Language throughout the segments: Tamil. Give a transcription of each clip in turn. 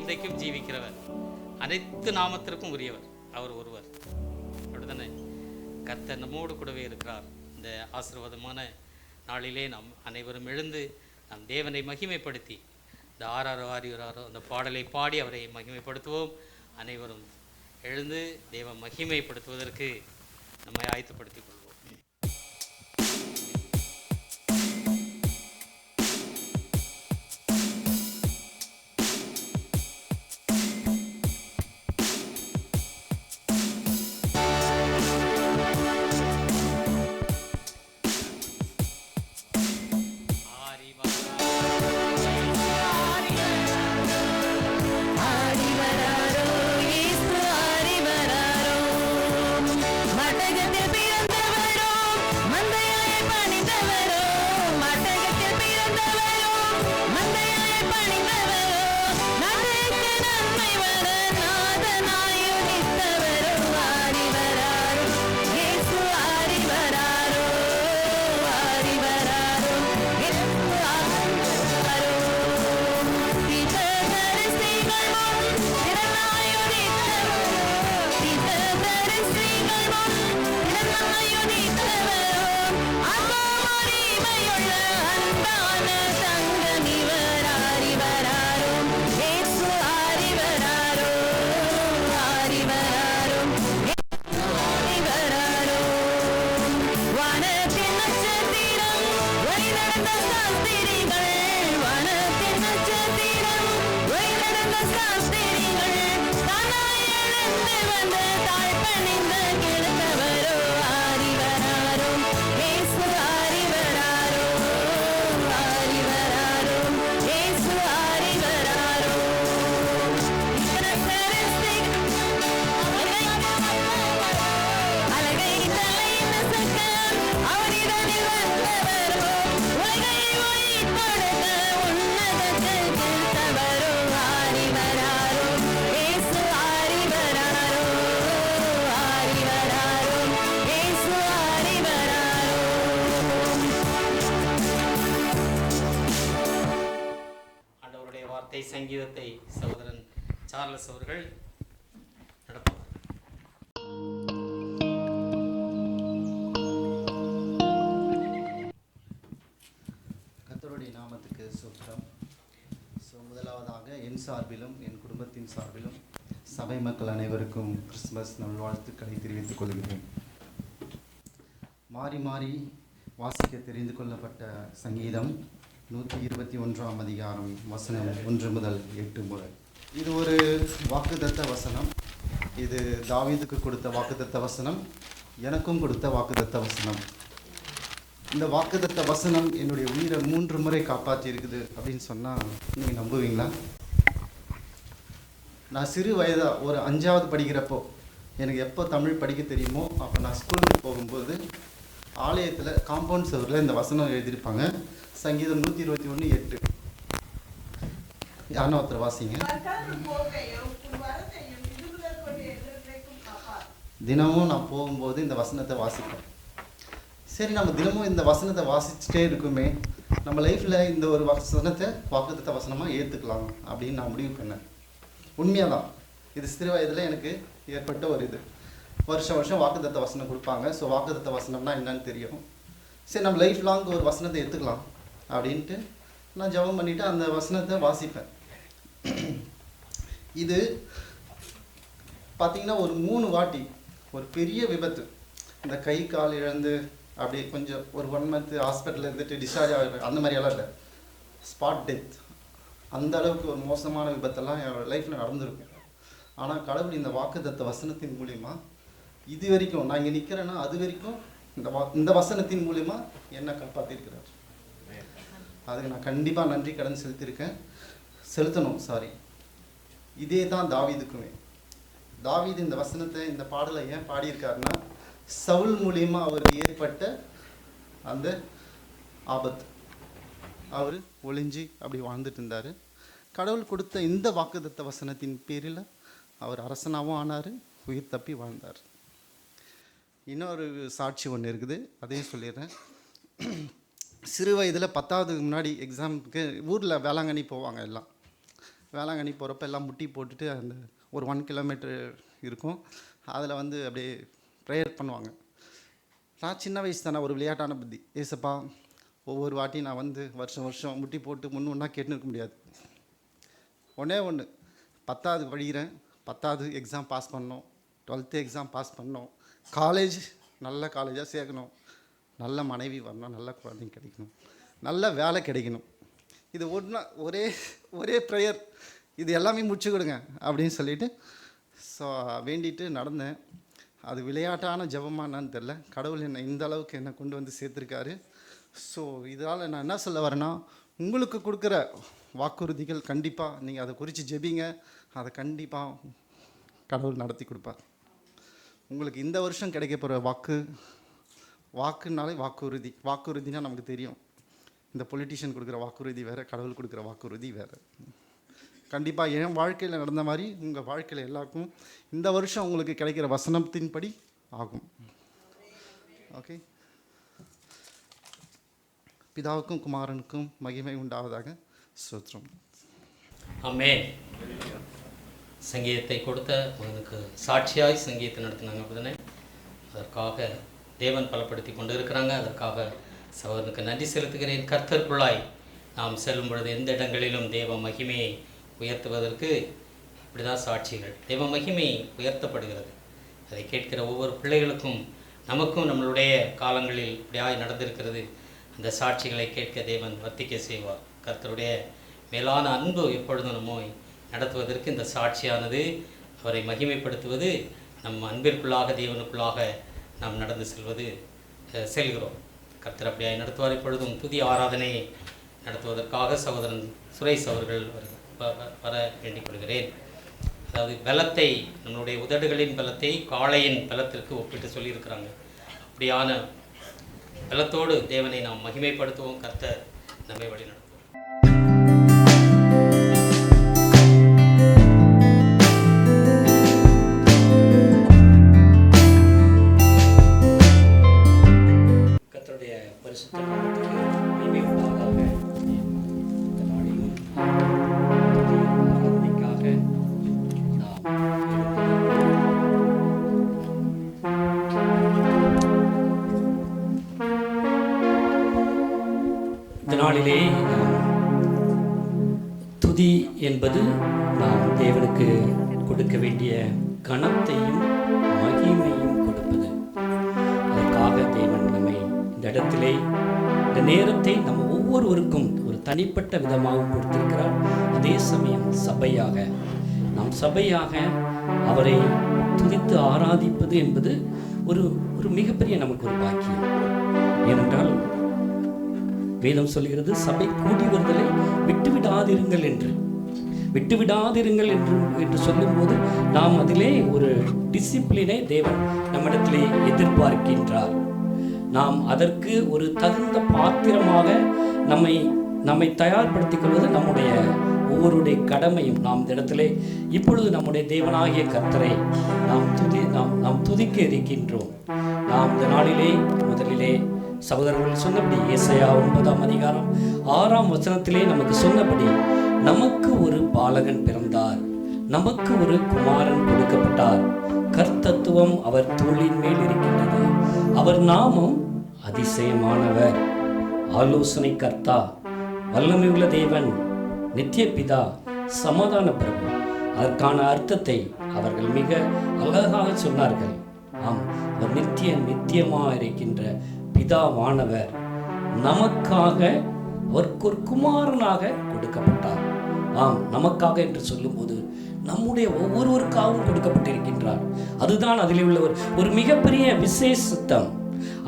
இன்றைக்கும் ஜீவிக்கிறவர், அனைத்து நாமத்திற்கும் உரியவர் அவர் ஒருவர். அப்படித்தானே? கர்த்தர் நம்மோடு கூடவே இருக்கிறார். இந்த ஆசீர்வாதமான நாளிலே நாம் அனைவரும் எழுந்து நம் தேவனை மகிமைப்படுத்தி இந்த ஆறாரோ ஆரியோராரோ அந்த பாடலை பாடி அவரை மகிமைப்படுத்துவோம். அனைவரும் எழுந்து தேவ மகிமைப்படுத்துவதற்கு நம்மை ஆயத்தப்படுத்திக் கொள்வோம். சங்கீதத்தை சகோதரன் சார்லஸ் அவர்கள் நடப்பார். கர்த்தருடைய நாமத்துக்கு ஸ்தோத்திரம். முதலாவதாக என் சார்பிலும் என் குடும்பத்தின் சார்பிலும் சபை மக்கள் அனைவருக்கும் கிறிஸ்துமஸ் நல்வாழ்த்துக்களை தெரிவித்துக் கொள்கிறேன். மாறி மாறி வாசிக்க தெரிந்து கொள்ளப்பட்ட சங்கீதம் 121 அதிகாரம் வசனம் 1 முதல் 8 முறை. இது ஒரு வாக்குத்தத்த வசனம். இது தாவீதுக்கு கொடுத்த வாக்குத்தத்த வசனம், எனக்கும் கொடுத்த வாக்குத்தத்த வசனம். இந்த வாக்குத்தத்த வசனம் என்னுடைய உயிரை 3 முறை காப்பாற்றி இருக்குது அப்படின்னு சொன்னால் நீங்கள் நம்புவீங்களா? நான் சிறு வயதாக ஒரு 5வது படிக்கிறப்போ எனக்கு எப்போ தமிழ் படிக்க தெரியுமோ அப்போ நான் ஸ்கூலுக்கு போகும்போது ஆலயத்தில் காம்பவுண்ட் சுவரில் இந்த வசனம் எழுதியிருப்பாங்க. சங்கீதம் 121:8. யாருன்னா ஒருத்தர் வாசிங்க. தினமும் நான் போகும்போது இந்த வசனத்தை வாசிப்பேன். சரி, நம்ம தினமும் இந்த வசனத்தை வாசிச்சுட்டே இருக்குமே, நம்ம லைஃப்பில் இந்த ஒரு வசனத்தை வாக்குத்தத்த வசனமாக ஏற்றுக்கலாம் அப்படின்னு நான் முடிவு பண்ணேன். உண்மையாக தான், இது சிறு வயதில் எனக்கு ஏற்பட்ட ஒரு இது. வருஷம் வாக்குத்தத்த வசனம் கொடுப்பாங்க. ஸோ வாக்குத்தத்த வசனம்னா என்னன்னு தெரியும். சரி, நம்ம லைஃப் லாங் ஒரு வசனத்தை எடுத்துக்கலாம் அப்படின்ட்டு நான் ஜெபம் பண்ணிவிட்டு அந்த வசனத்தை வாசிப்பேன். இது பார்த்திங்கன்னா ஒரு 3 வாட்டி ஒரு பெரிய விபத்து, இந்த கை கால் இழந்து அப்படியே கொஞ்சம் ஒரு 1 மந்த் ஹாஸ்பிட்டலில் இருந்துட்டு டிஸ்சார்ஜ் ஆகிருப்பேன். அந்த மாதிரியெல்லாம் இல்லை, ஸ்பாட் டெத். அந்த அளவுக்கு ஒரு மோசமான விபத்தெல்லாம் என் லைஃப்பில் நடந்திருக்கும். ஆனால் கடவுள் இந்த வாக்குத்தத்த வசனத்தின் மூலிமா இது வரைக்கும் நான் இங்கே நிற்கிறேன்னா அது வரைக்கும் இந்த வசனத்தின் மூலிமா என்னை காப்பாற்றிருக்கிறார். அதுக்கு நான் கண்டிப்பாக நன்றி கடன் செலுத்தணும். இதே தான் தாவீதுக்குமே. தாவீது இந்த வசனத்தை, இந்த பாடலை ஏன் பாடியிருக்காருன்னா, சவுல் மூலியமா அவருக்கு ஏற்பட்ட அந்த ஆபத்து, அவர் ஒளிஞ்சி அப்படி வாழ்ந்துட்டு இருந்தார். கடவுள் கொடுத்த இந்த வாக்குத்தத்த வசனத்தின் பேரில் அவர் அரசனாகவும் ஆனார், உயிர் தப்பி வாழ்ந்தார். இன்னொரு சாட்சி ஒன்று இருக்குது, அதையும் சொல்லிடுறேன். சிறு வயதில் 10வது முன்னாடி எக்ஸாமுக்கு ஊரில் வேளாங்கண்ணி போவாங்க எல்லாம். வேளாங்கண்ணி போகிறப்ப எல்லாம் முட்டி போட்டுட்டு அந்த ஒரு 1 கிலோமீட்டர் இருக்கும், அதில் வந்து அப்படியே ப்ரேயர் பண்ணுவாங்க. நான் சின்ன வயசு தானே, ஒரு விளையாட்டான புத்தி, ஏசப்பா ஒவ்வொரு வாட்டி நான் வந்து வருஷம் வருஷம் முட்டி போட்டு ஒன்றா கேட்டுன்னு இருக்க முடியாது. ஒன்றே 10வது படிக்கிறேன், 10வது எக்ஸாம் பாஸ் பண்ணோம், 12th எக்ஸாம் பாஸ் பண்ணோம், காலேஜ் நல்ல காலேஜாக சேர்க்கணும், நல்ல மனைவி வரணும், நல்ல குழந்தைங்க கிடைக்கணும், நல்ல வேலை கிடைக்கணும். இது ஒரே ப்ரேயர், இது எல்லாமே முடிச்சு கொடுங்க அப்படின்னு சொல்லிவிட்டு ஸோ வேண்டிட்டு நடந்தேன். அது விளையாட்டான ஜெபமானான்னு தெரில, கடவுள் என்னை இந்த அளவுக்கு என்னை கொண்டு வந்து சேர்த்துருக்காரு. ஸோ இதனால் நான் என்ன சொல்ல வரேன்னா, உங்களுக்கு கொடுக்குற வாக்குறுதிகள் கண்டிப்பாக நீங்கள் அதை குறித்து ஜெபிங்க, அதை கண்டிப்பாக கடவுள் நடத்தி கொடுப்பார். உங்களுக்கு இந்த வருஷம் கிடைக்க போகிற வாக்குனாலே வாக்குறுதினா நமக்கு தெரியும். இந்த பொலிட்டிஷியன் கொடுக்குற வாக்குறுதி வேறு, கடவுள் கொடுக்குற வாக்குறுதி வேறு. கண்டிப்பாக என் வாழ்க்கையில் நடந்த மாதிரி உங்கள் வாழ்க்கையில் எல்லாருக்கும் இந்த வருஷம் உங்களுக்கு கிடைக்கிற வசனத்தின்படி ஆகும். ஓகே. பிதாவுக்கும் குமாரனுக்கும் மகிமை உண்டாவதாக. ஸ்தோத்திரம். ஆமென். சங்கீதத்தை கொடுத்த மகனுக்கு சாட்சியாய் சங்கீதத்தை நடத்தினாங்க அப்படிதானே, அதற்காக தேவன் பலப்படுத்தி கொண்டு இருக்கிறாங்க. அதற்காக சகோதரனுக்கு நன்றி செலுத்துகிறேன். கர்த்தருக்குள்ளாய் நாம் செல்லும் பொழுது எந்த இடங்களிலும் தேவ மகிமையை உயர்த்துவதற்கு இப்படி தான் சாட்சிகள். தேவ மகிமை உயர்த்தப்படுகிறது. அதை கேட்கிற ஒவ்வொரு பிள்ளைகளுக்கும் நமக்கும் நம்மளுடைய காலங்களில் இப்படியாய் நடந்திருக்கிறது. அந்த சாட்சிகளை கேட்க தேவன் வர்த்திக்க செய்வார். கர்த்தருடைய மேலான அன்பு எப்பொழுதும் நம்மை நடத்துவதற்கு இந்த சாட்சியானது அவரை மகிமைப்படுத்துவது, நம் அன்பிற்குள்ளாக தேவனுக்குள்ளாக நாம் நடந்து செல்கிறோம். கர்த்தர் அப்படியாய் நடத்துவார். இப்பொழுதும் துதி ஆராதனை நடத்துவதற்காக சகோதரன் சுரேஷ் அவர்கள் வர வேண்டிக் கொள்கிறேன். அதாவது பலத்தை, நம்மளுடைய உதடுகளின் பலத்தை காளையின் பலத்திற்கு ஒப்பிட்டு சொல்லியிருக்கிறாங்க. அப்படியான பலத்தோடு தேவனை நாம் மகிமைப்படுத்துவோம். கர்த்தர் நம்மை வழி நடத்துவோம். கர்த்தருடைய பரிசுத்த நாமத்துக்கு மகிமை உண்டாவதாக. இந்த நாளிலும் ஆராதனைக்காக நாம் இந்த நாளிலே துதி என்பது நாம் தேவனுக்கு கொடுக்க வேண்டிய கனத்தையும் மகிமையும் கொடுப்பது. அதற்காக தேவன் நம்மை இந்த இடத்திலே இந்த நேரத்தை நம்ம ஒவ்வொருவருக்கும் ஒரு தனிப்பட்ட விதமாகவும் கொடுத்திருக்கிறார். அதே சமயம் நாம் சபையாக அவரை துதித்து ஆராதிப்பது என்பது ஒரு மிகப்பெரிய நமக்கு ஒரு பாக்கியம். ஏனென்றால் வேதம் சொல்கிறது, சபை கூடி வருதலை விட்டுவிடாதிருங்கள் என்று சொல்லும்போது நாம் அதிலே ஒரு டிசிப்ளினை தேவன் நம்மிடத்திலே எதிர்பார்க்கின்றார். நாம் அதற்கு ஒரு தகுந்த பாத்திரமாக நம்மை தயார்படுத்திக் கொள்வது நம்முடைய ஒவ்வொருடைய கடமையும். நாம் இந்த இடத்திலே இப்பொழுது நம்முடைய தேவனாகிய கர்த்தரை நாம் துதிக்க இருக்கின்றோம். நாம் இந்த நாளிலே முதலிலே சகோதரர்கள் சொன்னபடி ஏசாயா 9ஆம் அதிகாரம் 6ஆம் வசனத்திலே நமக்கு சொன்னபடி, நமக்கு ஒரு பாலகன் பிறந்தார், நமக்கு ஒரு குமாரன் கொடுக்கப்பட்டார், கர்த்தத்துவம் அவர் தோளின் மேல் இருக்கின்றது, அவர் நாமம் அதிசயமானவர், ஆலோசனை கர்த்தா, வல்லமையுள்ள தேவன், நித்திய பிதா, சமாதான பிரபு. அதற்கான அர்த்தத்தை அவர்கள் மிக அழகாக சொன்னார்கள். ஆம், அவர் நித்தியமாக இருக்கின்ற பிதாவானவர் நமக்காக ஒரு குமாரனாக கொடுக்கப்பட்டார். ஆம், நமக்காக என்று சொல்லும்போது நம்முடைய ஒவ்வொருவருக்காகவும் கொடுக்கப்பட்டிருக்கின்றார். அதுதான் அதில் உள்ள ஒரு மிகப்பெரிய விசேஷித்தம்.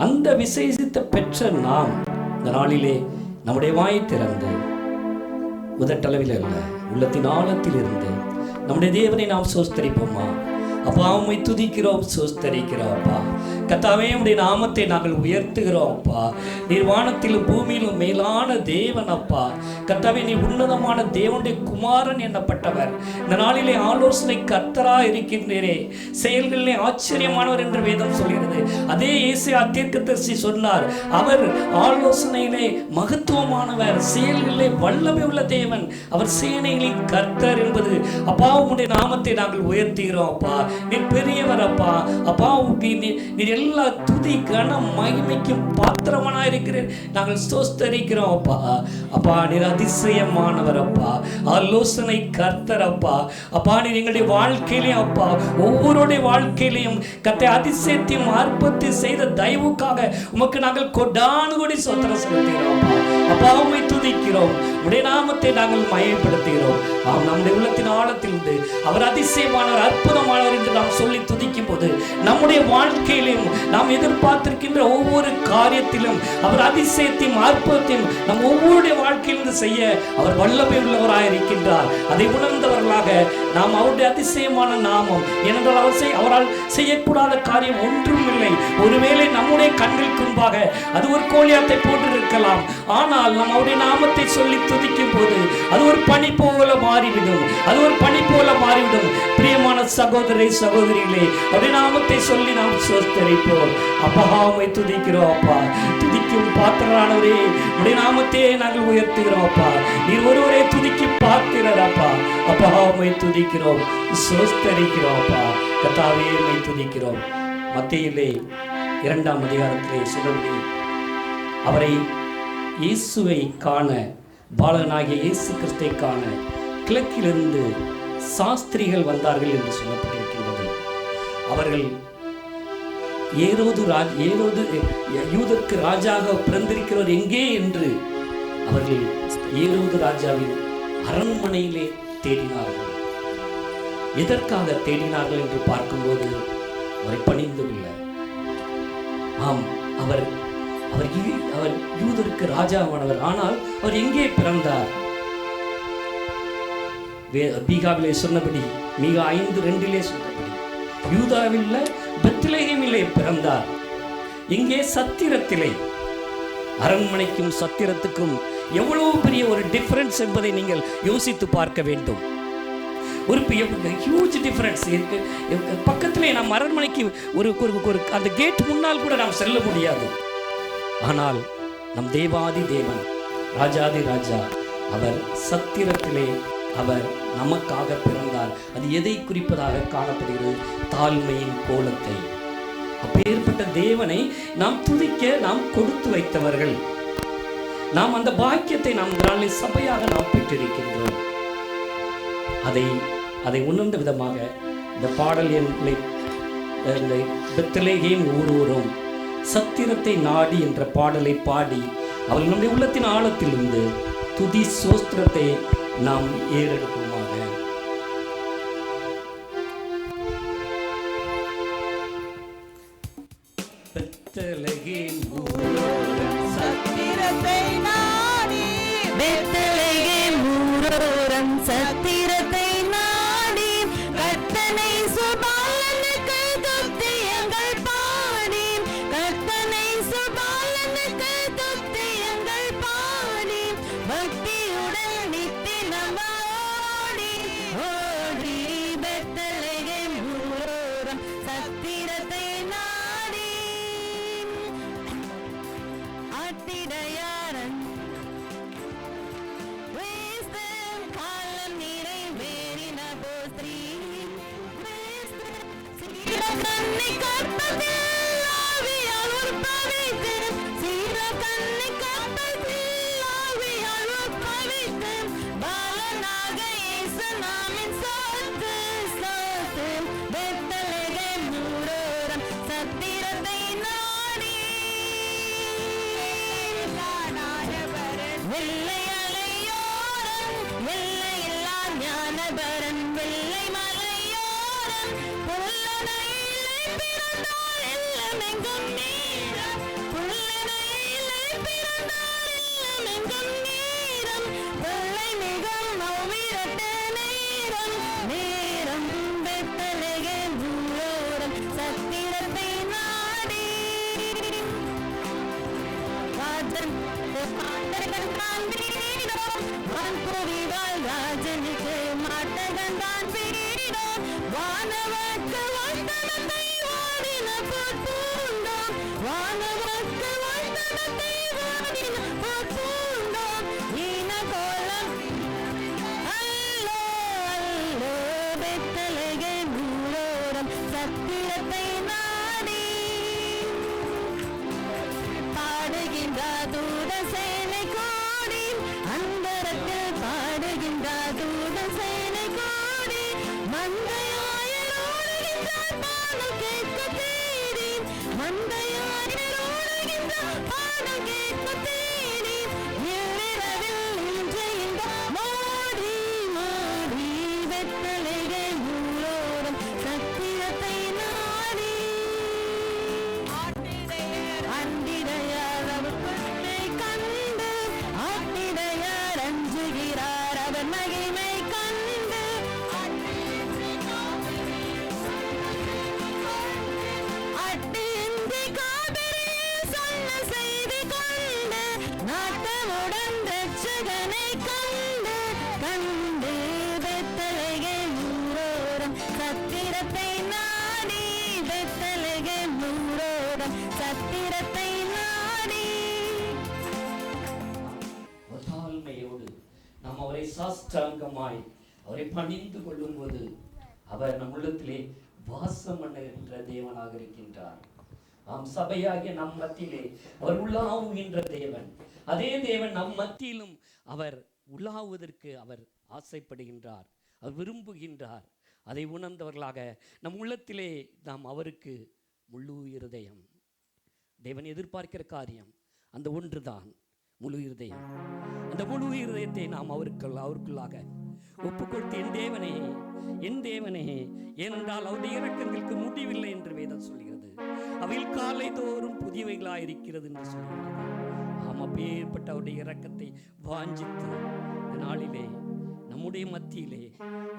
அந்த விசேஷித்த பெற்ற நாம் இந்த நாளிலே நம்முடைய வாயை திறந்து, உதட்டளவில் அல்ல, உள்ளத்தின் ஆழத்தில் இருந்து நம்முடைய தேவனை நாம் சோஸ்தரிப்போமா? அப்பா, உம்மை துதிக்கிறோம், சோஸ்தரிக்கிறோம். அப்பா, கர்த்தாவே உம்முடைய நாமத்தை நாங்கள் உயர்த்துகிறோம் அப்பா. நீர் வானத்திலும் பூமியிலும் மேலான தேவன் அப்பா. கர்த்தாவே நீர் உன்னதமான தேவனுடைய குமாரன் என்னப்பட்டவர். இந்த நாளிலே ஆலோசனை கர்த்தரா இருக்கின்றீரே, செயல்களிலே ஆச்சரியமானவர் என்று வேதம் சொல்கிறது. அதே ஏசாயா தீர்க்கதரிசி சொன்னார், அவர் ஆலோசனையிலே மகத்துவமானவர், செயல்களிலே வல்லமை உள்ள தேவன், அவர் சேனைகளின் கர்த்தர் என்பது. அப்பா உம்முடைய நாமத்தை நாங்கள் உயர்த்துகிறோம் அப்பா. நீர் பெரியவர் அப்பா. அப்பா நீர் எல்லா துதி கனம் மகிமைக்கும் பாத்திரமானாய் இருக்கிறேன். நாங்கள் ஸ்தோத்திரிக்கிறோம் அப்பா. அப்பா நீர் அதிசயமானவர் அப்பா, ஆலோசனை கர்த்தர் அப்பா. அப்பா நீர் எங்களுடைய வாழ்க்கையிலையும் அப்பா, ஒவ்வொருடைய வாழ்க்கையிலையும் கர்த்தரை அதிசயத்தையும் அற்புதத்தை செய்த தயவுக்காக உமக்கு நாங்கள் கொடானு கொடி ஸ்தோத்திரம் செலுத்துகிறோம் அப்பா. அப்பா உம்மை துதிக்கிறோம், உடைய நாமத்தை நாங்கள் மகிமைப்படுத்துகிறோம். ஆம், நம்முடைய உள்ளத்தின் ஆழத்திலிருந்து அவர் அதிசயமானவர், அற்புதமானவர் என்று நாம் சொல்லி துதிக்கும் போது நம்முடைய வாழ்க்கையிலும் நாம் எதிர்பார்த்திருக்கின்ற ஒவ்வொரு காரியத்திலும் அவர் அதிசயத்தையும் அற்புதத்தையும் நம் ஒவ்வொருடைய வாழ்க்கையிலிருந்து செய்ய அவர் வல்லமை உள்ளவராக இருக்கின்றார். அதை உணர்ந்தவர்களாக நாம் அவருடைய அதிசயமான நாமம், ஏனென்றால் அவரால் செய்யக்கூடாத காரியம் ஒன்றும் இல்லை. ஒருவேளை நம்முடைய கண்களுக்கு முன்பாக அது ஒரு கோலியாத்தை போன்றிருக்கலாம், ஆனால் நாம் அவருடைய நாமத்தை சொல்லி துதிக்கும் போது அது ஒரு பனி போல மாறிவிடும், அது ஒரு பனி போல மாறிவிடும். பிரியமான சகோதரி சகோதரிகளே, அவருடைய நாமத்தை சொல்லி நாம் ஸ்தோத்திரிப்போம். அப்பா உம்மை துதிக்கிறோம் அப்பா. துதிக்கும் பாத்திரரானவரே, உடைய நாமத்தையே நாங்கள் உயர்த்துகிறோம் அப்பா. நீர் ஒருவரே துதிக்கு பாத்திரர் அப்பா. அப்பா உம்மை துதிக்கிறோம், ஸ்தோத்திரிக்கிறோம் அப்பா. கர்த்தாவே உம்மை துதிக்கிறோம். மத்தேயுவிலே 2ஆம் அதிகாரத்திலே சொல்லி அவரை இயேசுவை காண, பாலகனாகிய இயேசு கிறிஸ்தை காண கிழக்கிலிருந்து சாஸ்திரிகள் வந்தார்கள் என்று சொல்லப்பட்டிருக்கின்றது. அவர்கள் ஏரோது யூதருக்கு ராஜாக பிறந்திருக்கிறவர் எங்கே என்று அவர்கள் ஏரோது ராஜாவின் அரண்மனையிலே தேடினார்கள். எதற்காக தேடினார்கள் என்று பார்க்கும்போது அவரை பணிந்துவில்லை. ஆம், அவர் யூதருக்கு ராஜாவானவர். ஆனால் அவர் எங்கே பிறந்தார்? மீகாவிலே சொன்னபடி, மீகா 5:2 சொன்னபடி யூதாவில் பெத்லகேமிலே பிறந்தார். இங்கே சத்திரத்திலே. அரண்மனைக்கும் சத்திரத்துக்கும் எவ்வளவு பெரிய ஒரு டிஃபரன்ஸ் என்பதை நீங்கள் யோசித்து பார்க்க வேண்டும். ஒரு ஹியூஜ் டிஃபரன்ஸ் இருக்கு. பக்கத்திலே நாம் அரண்மனைக்கு ஒரு அந்த கேட் முன்னால் கூட நாம் செல்ல முடியாது. ஆனால் நம் தேவாதி தேவன், ராஜாதி ராஜா, அவர் சத்திரத்திலே அவர் நமக்காக பிறந்தார். அது எதை குறிப்பதாக காணப்படுகிறது? தாழ்மையின் கோலத்தை. அப்பேற்பட்ட தேவனை நாம் துதிக்க நாம் கொடுத்து வைத்தவர்கள். நாம் அந்த பாக்கியத்தை நாம் சபையாக நாம் பெற்றிருக்கின்றோம். அதை உணர்ந்த விதமாக இந்த பாடல் பெத்லகேம் ஊரூரும் சத்திரத்தை நாடி என்ற பாடலை பாடி அவர்கள் நம்முடைய உள்ளத்தின் ஆழத்திலிருந்து துதி சோஸ்திரத்தை நாம் ஏறெடுப்போமாக. பெத்லகேம் ஊரூரும் சத்திரத்தை நாடி, பெத்லகேம் ஊரூரும் சத்திரத்தை நாடி, கர்த்தனை சுபாலனுக்கு துதியுங்கள் பாடி, கர்த்தனை சுபாலனுக்கு துதியுங்கள் பாடி, பக்தியுடன் நித்தியம் ஓடி ஓடி பெத்லகேம் ஊரூரும் சத்திரத்தை நாடி, ஆட்டிடையாரன் காலம் நிறைவேறின போத்ரி கண்ணை கற்பத்தில் ஆவியால் உற்பவித்து, சீர கண்ணை கற்பத்தில் ஆவியால் உற்பவித்து, பாலனாக இயேசு நாமின் சொத்து சொத்து பெத்லகேம் ஊரூரும் சத்திரத்தை நாடி, வெள்ளை அலையோரம் வெள்ளையில்லா ஞானபரன், வெள்ளை மலையோரம் புல்லனையிலே பிறந்தார் இல்லமெங்கும் நீரம், புல்லனையிலே பிறந்தார் இல்லமெங்கும் நீரம், வெள்ளை மிகும் அவ்விரட்டு நேரம் நேரம் பெத்லகேம் ஊரூரும் சத்திரத்தை நாடி, ராஜன் தான் வீடோம் வான்புவிவாள் ராஜனுக்கு மாட்டகன் தான் வீடோம் வானவர்க்கு வந்தனத்தை வாடின பூண்டோம் வானவர்க்கு வந்தனத்தை வாடின பூண்டோம் ஈன கோலம் அல்லோ அல்லோ வெத்தலகை மூலோரம் சத்திரத்தை நாடி பாடுகின்ற தூத சேனை கோடி அந்தரத்தில் பாடுகின்ற தூத சேனை கோடி மந்தையாயிரோடுகின்றார் பாடல் கேட்க தேடி மந்தையாயிரோடுகின்றார் பாடல் கேட்க தேடி இரவில் இன்று இந்த மோடி மோடி வெத்தலைகை மூலோரம் சத்திரத்தை நாடி அண்டிடையார் அவர் பெருமை கண்டு ஆட்டிடையார் அஞ்சுகிறார் அவர் மகிமை கண்டு அட்டின்றி காவிரியில் சொன்ன செய்தி கொண்டு நாட்டமுடன் ரட்சகனை கண்டு கண்டு வெத்தலைகை மூரோரம் சத்திரத்தை நாடி வெத்தலைகை மூரோரம் சத்திரத்தை நாடி தாழ்மையோடு நாம் அவரை சாஷ்டாங்கமாய் அவரை பணிந்து கொள்ளும்போது அவர் நம் உள்ளத்திலே வாசம் பண்ணுகின்ற தேவனாக இருக்கின்றார். ஆம், சபையாகிய நம் மத்தியிலே அவர் உலாவுகின்ற தேவன். அதே தேவன் நம் மத்தியிலும் அவர் உலாவுவதற்கு அவர் ஆசைப்படுகின்றார், அவர் விரும்புகின்றார். அதை உணர்ந்தவர்களாக நம் உள்ளத்திலே நாம் அவருக்கு முழு இருதயம், தேவன் எதிர்பார்க்கிற காரியம் அந்த ஒன்றுதான், முழு இருதயம். அந்த முழு இருதயத்தை நாம் அவருக்குள்ளாக ஒப்பு கொடுத்து, என் தேவனே, ஏனென்றால் அவருடைய இரக்கங்களுக்கு முடிவில்லை என்று வேதம் சொல்கிறது. அவையில் காலை தோறும் புதியவைகளாக இருக்கிறது என்று சொல்கிறது. ஆம், அப்பேற்பட்ட அவருடைய இரக்கத்தை வாஞ்சித்து இந்த நாளிலே நம்முடைய மத்தியிலே,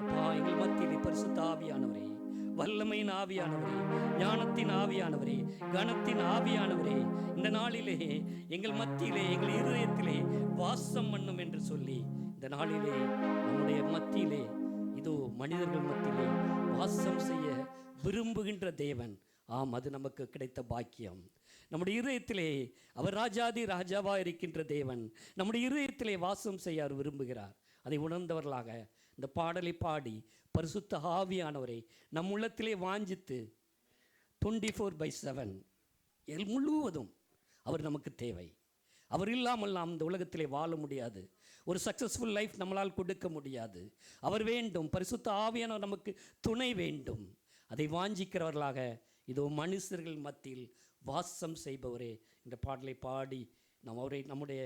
அப்பா, எங்கள் மத்தியிலே பரிசுத்த ஆவியானவரே, வல்லமையின் ஆவியானவரே, ஞானத்தின் ஆவியானவரே, கனத்தின் ஆவியானவரே, இந்த நாளிலே எங்கள் மத்தியிலே, எங்கள் இருதயத்திலே வாசம் பண்ணும் என்று சொல்லி இந்த நாளிலே நம்முடைய மத்தியிலே, இதோ மனிதர்கள் மத்தியிலே வாசம் செய்ய விரும்புகின்ற தேவன். ஆம், அது நமக்கு கிடைத்த பாக்கியம். நம்முடைய இருதயத்திலே அவர் ராஜாதி ராஜாவாக இருக்கின்ற தேவன் நம்முடைய இருதயத்திலே வாசம் செய்ய அவர் விரும்புகிறார். அதை உணர்ந்தவர்களாக இந்த பாடலை பாடி பரிசுத்த ஆவியானவரை நம் உள்ளத்திலே வாஞ்சித்து 24/7 முழுவதும் அவர் நமக்கு தேவை. அவர் இல்லாமல் நாம் இந்த உலகத்திலே வாழ முடியாது. ஒரு சக்ஸஸ்ஃபுல் லைஃப் நம்மளால் கொடுக்க முடியாது. அவர் வேண்டும், பரிசுத்த ஆவியானவர் நமக்கு துணை வேண்டும். அதை வாஞ்சிக்கிறவர்களாக இதோ மனுஷர்கள் மத்தியில் வாசம் செய்பவரே, இந்த பாடலை பாடி நாம் அவரை நம்முடைய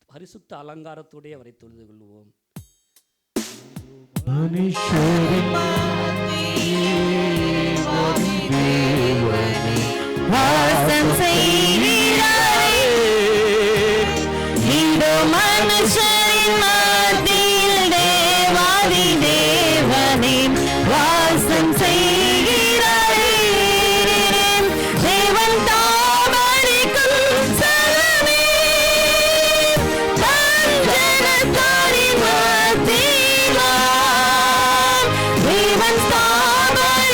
பரிசுத்த அலங்காரத்தோடு அவரை தொழுது கொள்வோம். வாசம் செய்கிறாரே, இந்த மனுஷரின் மத்தியில் தேவாதி தேவனே வாசம் செய்கிறாரே. தேவன் தாமரைக்கும் சலமே தஞ்சனத்தாரின் மத்தியிலாம் தேவன் தாமரை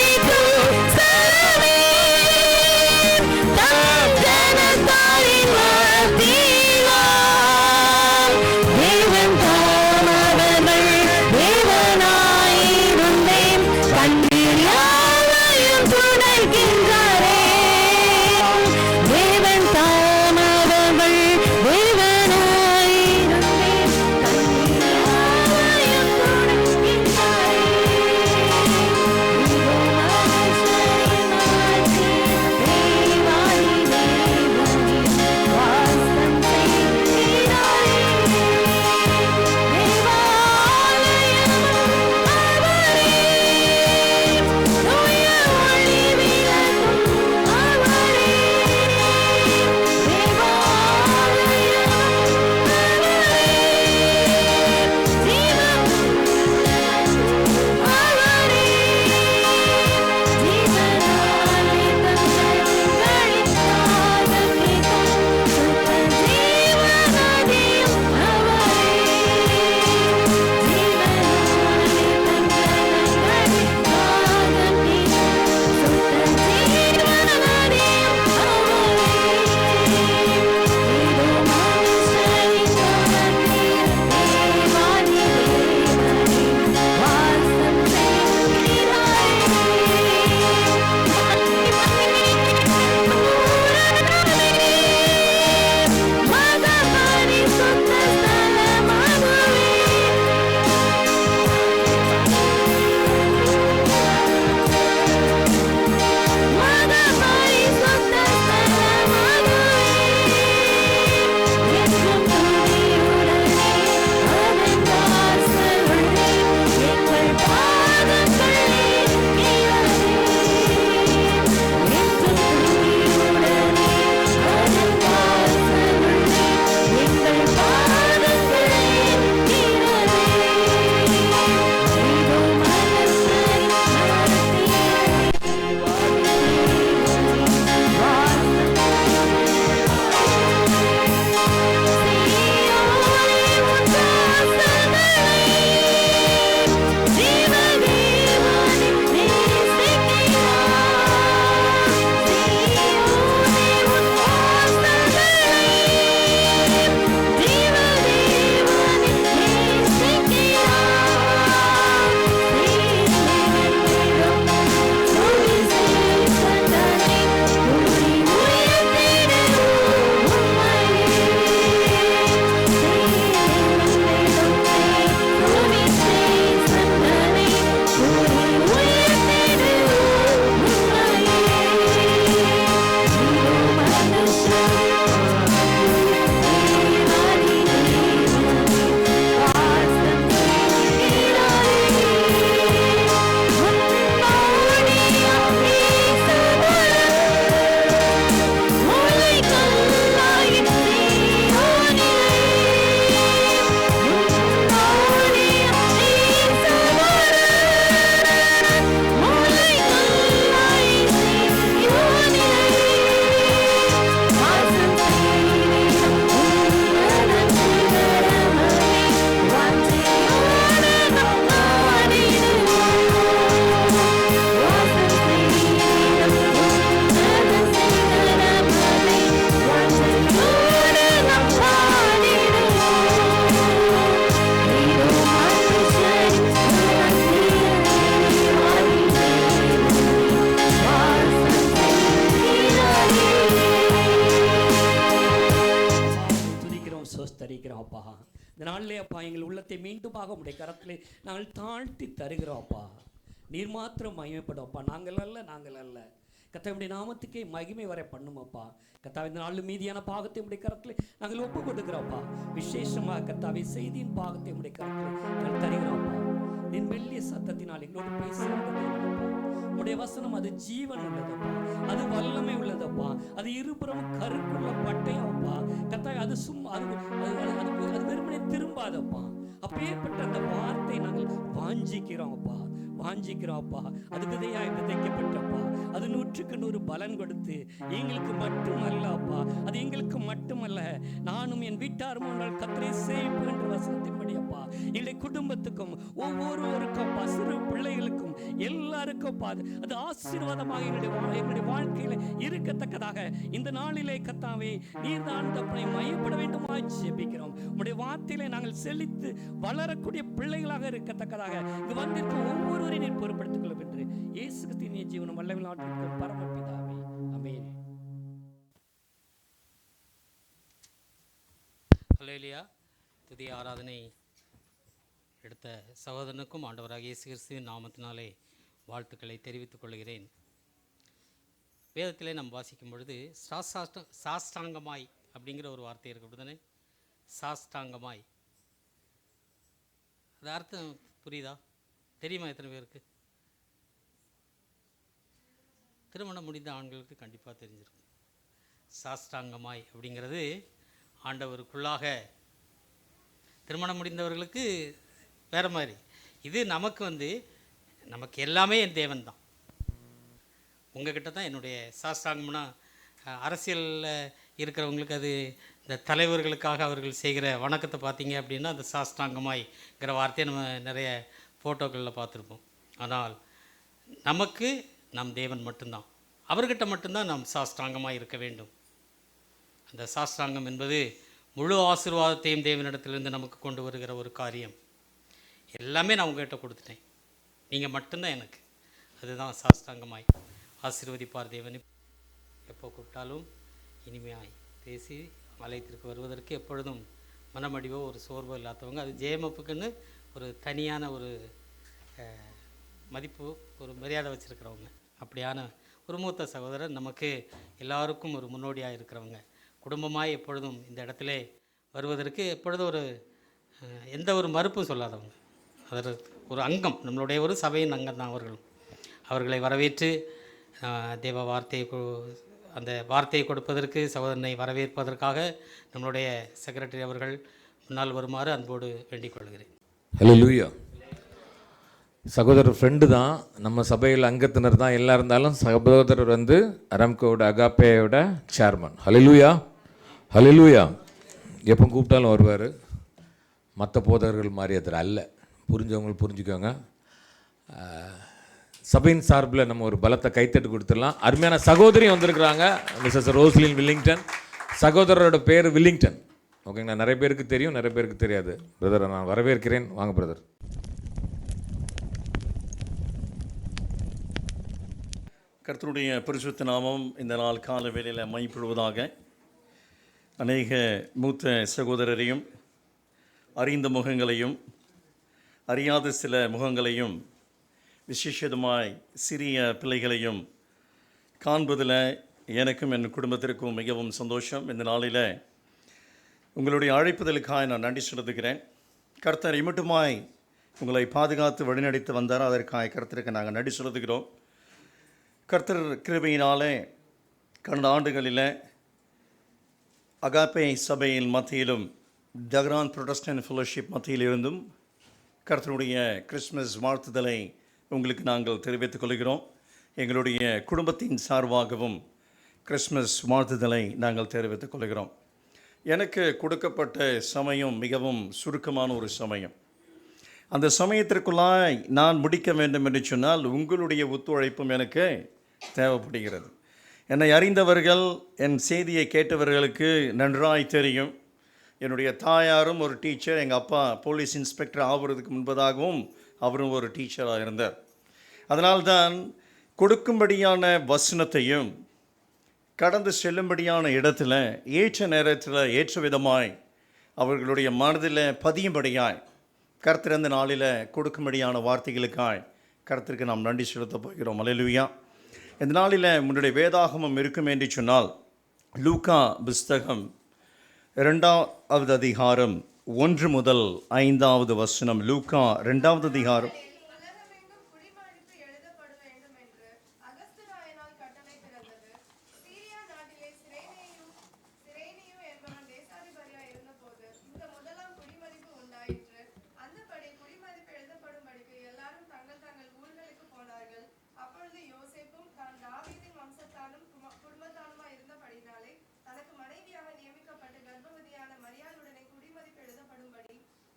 மீண்டுமாக உடைய கரத்திலே நாங்கள் தாழ்த்தி தருகிறோம்ப்பா. நீர் மாத்திரம் மகிமைப்படும்ப்பா. நாங்கள் அல்ல கர்த்தாவுடைய நாமத்துக்கே மகிமை வரை பண்ணுமப்பா. கர்த்தாவே இந்த நாள் மீதியான பாகத்தை உடைய கரத்திலே நாங்கள் ஒப்பு கொடுக்கிறோம்ப்பா. விசேஷமாக கர்த்தாவே செய்தியின் பாகத்தை உடைய கரத்திலே நாங்கள் தருகிறோம்ப்பா. நீ மெல்லிய சத்தத்தினால் எங்களோடு பேசுகிறப்பா. உடைய வசனம் அது ஜீவன் உள்ளதப்பா, அது வல்லமை உள்ளதப்பா, அது இருபுறமும் கருக்குள்ள பட்டயம்ப்பா. கர்த்தாவே அது சும்மா அது வெறுமனே திரும்பாதப்பா. அப்பேற்பட்ட அந்த வார்த்தை நாங்கள் வாஞ்சிக்கிறோம்ப்பா. அது விதையாய் விதைக்கப்பட்டப்பா. அது 100க்கு 100 பலன் கொடுத்து எங்களுக்கு மட்டுமல்ல அப்பா, அது எங்களுக்கு மட்டுமல்ல, நானும் என் வீட்டாரும் கர்த்தரை சேவிப்பேன் என்ற வசனத்தின்படி அப்பா எங்களுடைய குடும்பத்துக்கும் ஒவ்வொருவருக்கும் அப்பா, சிறு பிள்ளைகளுக்கும் எல்லாருக்கும் அப்பா அது ஆசீர்வாதமாக எங்களுடைய வாழ்க்கையில இருக்கத்தக்கதாக இந்த நாளிலே கர்த்தாவே நீர்தான் தப்பனை மையப்பட வேண்டுமா ஜெபிக்கிறோம். உம்முடைய வார்த்தையிலே நாங்கள் செழித்து வளரக்கூடிய பிள்ளைகளாக இருக்கத்தக்கதாக இங்கு வந்திருக்கும் ஒவ்வொருவரையும் நீர் பொறுப்படுத்திக் கொள்ளும் என்று இயேசு கிறிஸ்துவின் ஜீவனும் வல்லமையுள்ள ஆண்டவருக்கும் பரமபிதாவே ஆமென். அல்லேலூயா. துதிய ஆராதனை எடுத்த சகோதரனுக்கும் ஆண்டவராக இயேசு கிறிஸ்துவின் நாமத்தினாலே வாழ்த்துக்களை தெரிவித்துக் கொள்கிறேன். வேதத்திலே நாம் வாசிக்கும் பொழுது சாஷ்டாங்கமாய் அப்படிங்கிற ஒரு வார்த்தை இருக்கு, அப்படிதானே? சாஷ்டாங்கமாய், அது அர்த்தம் புரியுதா? தெரியுமா எத்தனை பேருக்கு? திருமணம் முடிந்த ஆண்களுக்கு கண்டிப்பாக தெரிஞ்சிருக்கும். சாஷ்டாங்கமாய் அப்படிங்கிறது ஆண்டவருக்குள்ளாக, திருமணம் முடிந்தவர்களுக்கு வேறு மாதிரி. இது நமக்கு எல்லாமே என் தேவன் தான். உங்ககிட்ட தான் என்னுடைய சாஷ்டாங்கம்னா, அரசியலில் இருக்கிறவங்களுக்கு அது இந்த தலைவர்களுக்காக அவர்கள் செய்கிற வணக்கத்தை பார்த்தீங்க அப்படின்னா அந்த சாஷ்டாங்கமாய்ங்கிற வார்த்தையை நம்ம நிறைய ஃபோட்டோக்களில் பார்த்துருப்போம். ஆனால் நமக்கு நம் தேவன் மட்டும்தான், அவர்கிட்ட மட்டும்தான் நாம் சாஷ்டாங்கமாக இருக்க வேண்டும். அந்த சாஷ்டாங்கம் என்பது முழு ஆசீர்வாதத்தையும் தேவனிடத்திலிருந்து நமக்கு கொண்டு வருகிற ஒரு காரியம். எல்லாமே நான் உங்கள்கிட்ட கொடுத்துட்டேன், நீங்கள் மட்டும்தான் எனக்கு. அதுதான் சாஷ்டாங்கமாய். ஆசீர்வதிப்பார் தேவன். எப்போ கூப்பிட்டாலும் இனிமையாய் பேசி ஆலயத்திற்கு வருவதற்கு எப்பொழுதும் மனமடிவோ ஒரு சோர்வோ இல்லாதவங்க. அது ஜெயமப்புக்குன்னு ஒரு தனியான ஒரு மதிப்பு, ஒரு மரியாதை வச்சுருக்கிறவங்க. அப்படியான ஒரு மூத்த சகோதரர் நமக்கு எல்லாருக்கும் ஒரு முன்னோடியாக இருக்கிறவங்க. குடும்பமாய் எப்பொழுதும் இந்த இடத்துல வருவதற்கு எப்பொழுதும் எந்த ஒரு மறுப்பும் சொல்லாதவங்க. அது ஒரு அங்கம், நம்மளுடைய ஒரு சபையின் அங்கம் தான் அவர்களும். அவர்களை வரவேற்று தேவ வார்த்தையை அந்த வார்த்தையை கொடுப்பதற்கு, சகோதரனை வரவேற்பதற்காக நம்மளுடைய செக்ரட்டரி அவர்கள் முன்னால் வருமாறு அன்போடு வேண்டிக் கொள்கிறேன். ஹல்லேலூயா. சகோதரர் ஃப்ரெண்டு தான், நம்ம சபையில் அங்கத்தினர் தான் எல்லாம் இருந்தாலும் சகோதரர் அரம்கோட அகாப்பேயோட சேர்மன். ஹல்லேலூயா, ஹல்லேலூயா. எப்போ கூப்பிட்டாலும் வருவார். மற்ற போதகர்கள் மாதிரி அதில் அல்ல, புரிஞ்சவங்க புரிஞ்சுக்கோங்க. சபையின் சார்பில் நம்ம ஒரு பலத்தை கைத்தட்டு கொடுத்துடலாம். அருமையான சகோதரி வந்திருக்கிறாங்க, மிஸ்ஸஸ் ரோஸ்லின் வில்லிங்டன். சகோதரரோட பேர் வில்லிங்டன். ஓகேங்களா? நிறைய பேருக்கு தெரியும், நிறைய பேருக்கு தெரியாது. பிரதரை நான் வரவேற்கிறேன். வாங்க பிரதர். கர்த்தருடைய பரிசுத்த நாமம் இந்த நாள் கால வேளையில் மையப்படுவதாக. அநேக மூத்த சகோதரரையும், அறிந்த முகங்களையும், அறியாத சில முகங்களையும், விசேஷமாய் சிறிய பிள்ளைகளையும் காண்பதில் எனக்கும் என் குடும்பத்திற்கும் மிகவும் சந்தோஷம். இந்த நாளில் உங்களுடைய அழைப்புதலுக்காக நான் நன்றி செலுத்துகிறேன். கர்த்தர் இம்மட்டுமாய் உங்களை பாதுகாத்து வழிநடத்தி வந்தார். அதற்காக கர்த்தருக்கு நாங்கள் நன்றி செலுத்துகிறோம். கர்த்தர் கிருபையினாலே கடந்த ஆண்டுகளில் அகாப்பே சபையின் மத்தியிலும் டக்ரான் புரொட்டஸ்டன்ட் ஃபெலோஷிப் மத்தியிலிருந்தும் கர்த்தருடைய கிறிஸ்மஸ் வாழ்த்துதலை உங்களுக்கு நாங்கள் தெரிவித்துக் கொள்கிறோம். எங்களுடைய குடும்பத்தின் சார்பாகவும் கிறிஸ்மஸ் வாழ்த்துதலை நாங்கள் தெரிவித்துக் கொள்கிறோம். எனக்கு கொடுக்கப்பட்ட சமயம் மிகவும் சுருக்கமான ஒரு சமயம். அந்த சமயத்திற்குள்ளாய் நான் முடிக்க வேண்டும் என்று சொன்னால் உங்களுடைய ஒத்துழைப்பும் எனக்கு தேவைப்படுகிறது. என்னை அறிந்தவர்கள், என் செய்தியை கேட்டவர்களுக்கு நன்றாய் தெரியும். என்னுடைய தாயாரும் ஒரு டீச்சர், எங்கள் அப்பா போலீஸ் இன்ஸ்பெக்டர் ஆகிறதுக்கு முன்பதாகவும் அவரும் ஒரு டீச்சராக இருந்தார். அதனால்தான் கொடுக்கும்படியான வசனத்தையும் கடந்து செல்லும்படியான இடத்துல ஏற்ற நேரத்தில் ஏற்ற விதமாய் அவர்களுடைய மனதில் பதியும்படியாய் கர்த்தர் இந்த நாளில் கொடுக்கும்படியான வார்த்தைகளுக்காய் கர்த்தருக்கு நாம் நன்றி செலுத்த போகிறோம். அல்லேலூயா. இந்த நாளில் முன்னுடைய வேதாகமம் இருக்கும் என்று சொன்னால் லூக்கா புஸ்தகம் 2வது அதிகாரம் 1 முதல் 5வது வசனம். லூக்கா 2வது அதிகாரம். உலகமெங்கும் குடிமடிப்பு எழுதப்பட வேண்டும் என்று அகஸ்து ராயனால் கட்டளை பிறந்தது. சீரியா நாட்டிலே சிரேனியு என்பவன் தேசாதிபதியாய் இருந்தபோது இந்த முதலாம் குடிமதிப்பு உண்டாயிற்று. அந்தபடி குடிமதிப்பு எழுதப்படும்படிக்கு எல்லாரும் தங்கள் தங்கள் ஊர்களுக்கு போனார்கள். அப்பொழுது யோசேப்பும் தான் தாவீதின் வம்சத்தாலும் குடும்பத்தாலுமாய் இருந்தபடினாலே தனக்கு மனைவியாக நியமிக்கப்பட்டு கர்ப்பவதியான மரியாளுடனே குடிமதிப்பு எழுதப்படும்படி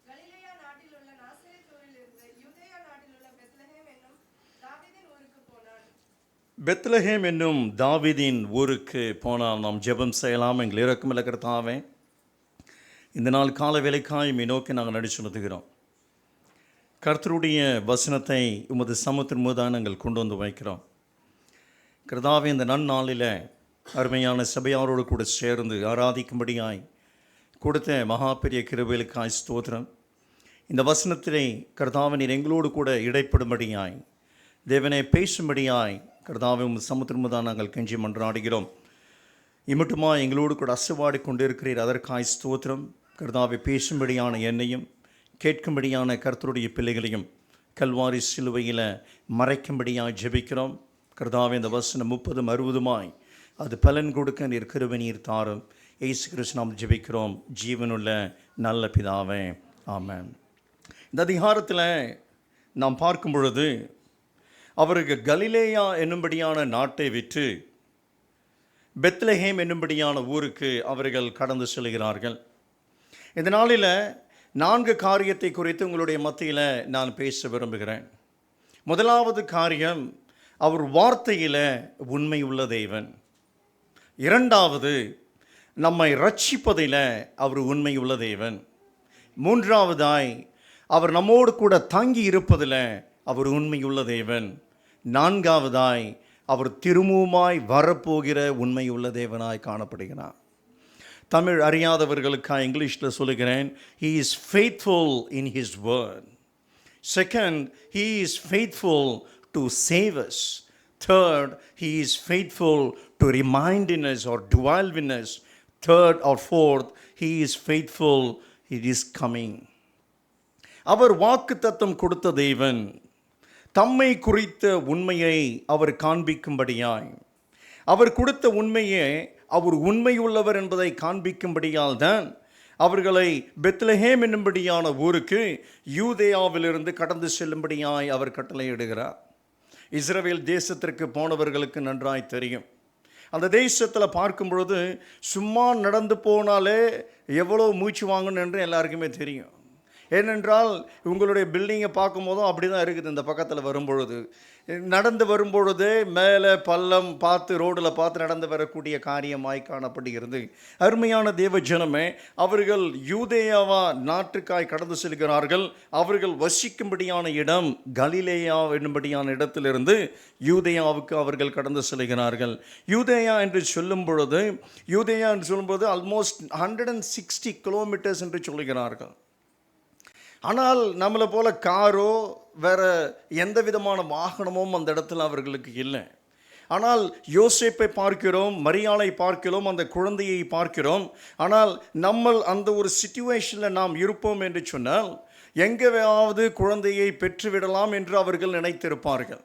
கலிலேயா நாட்டில் உள்ள நாசரேத்தூரிலிருந்து யூதேயா நாட்டில் உள்ள பெத்லகேம் என்னும் தாவீதின் ஊருக்கு போனான். பெத்லகேம் என்னும் தாவீதின் ஊருக்கு போனால் நாம் ஜெபம் செய்யலாம். எங்கள் இரக்கமுள்ள கர்த்தாவே, இந்த நாள் கால வேலைக்காய் நோக்கி நாங்கள் நடி செலுத்துகிறோம். கர்த்தருடைய வசனத்தை உமது சமூகத்தின் மூதான் நாங்கள் கொண்டு வந்து வைக்கிறோம். கர்த்தாவே, இந்த நன்னாளில் அருமையான சபையாரோடு கூட சேர்ந்து ஆராதிக்கும்படியாய் கொடுத்த மகா பெரிய கிருபைகளுக்காய் ஸ்தோத்திரம். இந்த வசனத்திலே கர்த்தாவே நீர் எங்களோடு கூட இடைப்படும்படியாய் தேவனை பேசும்படியாய் கர்த்தாவே உமது சமூகத்தின் மூதான் நாங்கள் கெஞ்சி மன்றாடுகிறோம். இம்மட்டுமா எங்களோடு கூட அசைவாடி கொண்டிருக்கிறீர், அதற்காய் ஸ்தோத்திரம். கர்த்தாவை பேசும்படியான என்னையும் கேட்கும்படியான கர்த்தருடைய பிள்ளைகளையும் கல்வாரி சிலுவையில் மறைக்கும்படியாக ஜெபிக்கிறோம். கர்த்தாவே, இந்த வசனம் 30-60 அது பலன் கொடுக்க நீர் கிருபை நீர் தாரும். இயேசு கிறிஸ்து நாம் ஜெபிக்கிறோம் ஜீவனுள்ள நல்ல பிதாவே, ஆமென். இந்த அதிகாரத்தில் நாம் பார்க்கும் பொழுது அவருக்கு கலிலேயா என்னும்படியான நாட்டை விற்று பெத்லகேம் என்னும்படியான ஊருக்கு அவர்கள் கடந்து செல்கிறார்கள். இந்த நாளில் 4 காரியத்தை குறித்து உங்களுடைய மத்தியில் நான் பேச விரும்புகிறேன். முதலாவது காரியம், அவர் வார்த்தையில் உண்மை உள்ள தேவன். 2வது, நம்மை ரட்சிப்பதில் அவர் உண்மை உள்ள தேவன். 3வதாய், அவர் நம்மோடு கூட தங்கி இருப்பதில் அவர் உண்மை உள்ள தேவன். 4வதாய், அவர் திரும்பவுமாய் வரப்போகிற உண்மை உள்ள தேவனாய் காணப்படுகிறார். தமிழ் அறியாதவர்களுக்காக இங்கிலீஷில் சொல்லுகிறேன், he is faithful in his word. Second, he is faithful to save us. Third, he is faithful to remind in us or dwell in us. Third or fourth, he is faithful, it is coming. அவர் வாக்குத்தத்தம் கொடுத்த தேவன் தம்மை குறித்த உண்மையை அவர் காண்பிக்கும்படியாய், அவர் கொடுத்த உண்மையே அவர் உண்மையுள்ளவர் என்பதை காண்பிக்கும்படியால் தான் அவர்களை பெத்லகேம் என்னும்படியான ஊருக்கு யூதேயாவிலிருந்து கடந்து செல்லும்படியாய் அவர் கட்டளையிடுகிறார். இஸ்ரவேல் தேசத்திற்கு போனவர்களுக்கு நன்றாய் தெரியும். அந்த தேசத்தில் பார்க்கும் பொழுது சும்மா நடந்து போனாலே எவ்வளோ மூச்சு வாங்கணும் என்று எல்லாருக்குமே தெரியும். ஏனென்றால் உங்களுடைய பில்டிங்கை பார்க்கும் போதும் அப்படி தான் இருக்குது. இந்த பக்கத்தில் வரும்பொழுது நடந்து வரும்பொழுதே மேலே பள்ளம் பார்த்து ரோடில் பார்த்து நடந்து வரக்கூடிய காரியமாய் காணப்படுகிறது. அருமையான தேவ ஜனமே, அவர்கள் யூதேயாவா நாட்டுக்காய் கடந்து செல்கிறார்கள். அவர்கள் வசிக்கும்படியான இடம் கலிலேயா என்னும்படியான இடத்திலிருந்து யூதேயாவுக்கு அவர்கள் கடந்து செல்கிறார்கள். யூதேயா என்று சொல்லும் பொழுது ஆல்மோஸ்ட் 160 கிலோமீட்டர்ஸ் என்று சொல்லுகிறார்கள். ஆனால் நம்மளை போல காரோ வேறு எந்த விதமான வாகனமும் அந்த இடத்துல அவர்களுக்கு இல்லை. ஆனால் யோசேப்பை பார்க்கிறோம், மரியாளை பார்க்கிறோம், அந்த குழந்தையை பார்க்கிறோம். ஆனால் நம்ம அந்த ஒரு சிச்சுவேஷனில் நாம் இருப்போம் என்று சொன்னால் எங்கேயாவது குழந்தையை பெற்றுவிடலாம் என்று அவர்கள் நினைத்திருப்பார்கள்.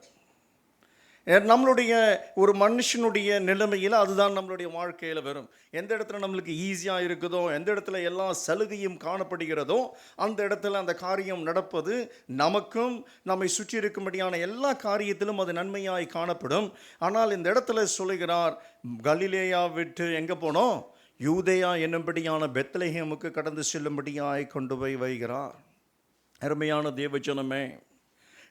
நம்மளுடைய ஒரு மனுஷனுடைய நிலைமையில் அதுதான் நம்மளுடைய வாழ்க்கையில் வரும். எந்த இடத்துல நம்மளுக்கு ஈஸியாக இருக்குதோ, எந்த இடத்துல எல்லா சலுகையும் காணப்படுகிறதோ அந்த இடத்துல அந்த காரியம் நடப்பது நமக்கும் நம்மை சுற்றி இருக்கும்படியான எல்லா காரியத்திலும் அது நன்மையாய் காணப்படும். ஆனால் இந்த இடத்துல சொல்லுகிறார், கலிலேயா விட்டு எங்கே போனோம்? யூதேயா என்னும்படியான பெத்லகேமுக்கு கடந்து செல்லும்படியாய் கொண்டு போய் வைகிறார். அருமையான தேவஜனமே,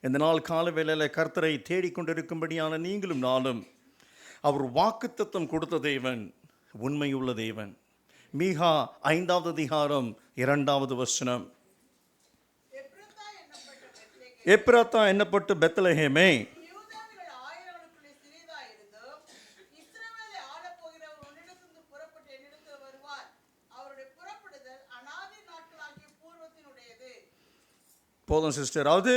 இந்த நாள் கால வேளையில் கர்த்தரை தேடிக்கொண்டிருக்கும்படியான நீங்களும் நானும் அவர் வாக்குத்தத்தம் கொடுத்த தேவன் உண்மையுள்ள தேவன். மீகா 5வது அதிகாரம் 2வது வசனம். எப்ராத்தா என்னப்பட்ட பெத்லகேமே, போதும் சிஸ்டர். அது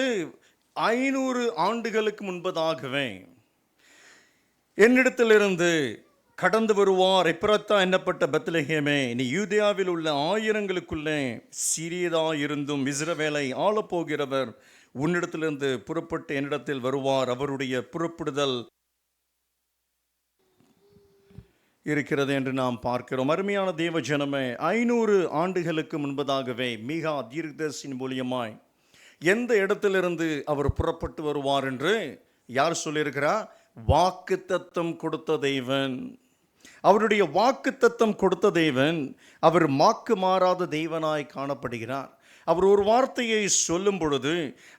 500 ஆண்டுகளுக்கு முன்பதாகவே என்னிடத்திலிருந்து கடந்து வருவார் எப்ராத்தா என்னப்பட்ட பெத்லெகேமே, நீ யூதேயாவில் உள்ள ஆயிரங்களுக்குள்ளே சிறியதாயிருந்தும் இஸ்ரவேலை ஆளப்போகிறவர் உன்னிடத்திலிருந்து புறப்பட்டு என்னிடத்தில் வருவார், அவருடைய புறப்படுதல் இருக்கிறது என்று நாம் பார்க்கிறோம். அருமையான தேவ ஜனமே, 500 ஆண்டுகளுக்கு முன்பதாகவே மீகா தீர்க்கதரிசியின் மூலியமாய் எந்த இடத்திலிருந்து அவர் புறப்பட்டு வருவார் என்று யார் சொல்லியிருக்கிறார்? வாக்குத்தத்தம் கொடுத்த தேவன். அவருடைய வாக்குத்தத்தம் கொடுத்த தேவன் அவர் மாக்கு மாறாத தெய்வனாய் காணப்படுகிறார். அவர் ஒரு வார்த்தையை சொல்லும் பொழுது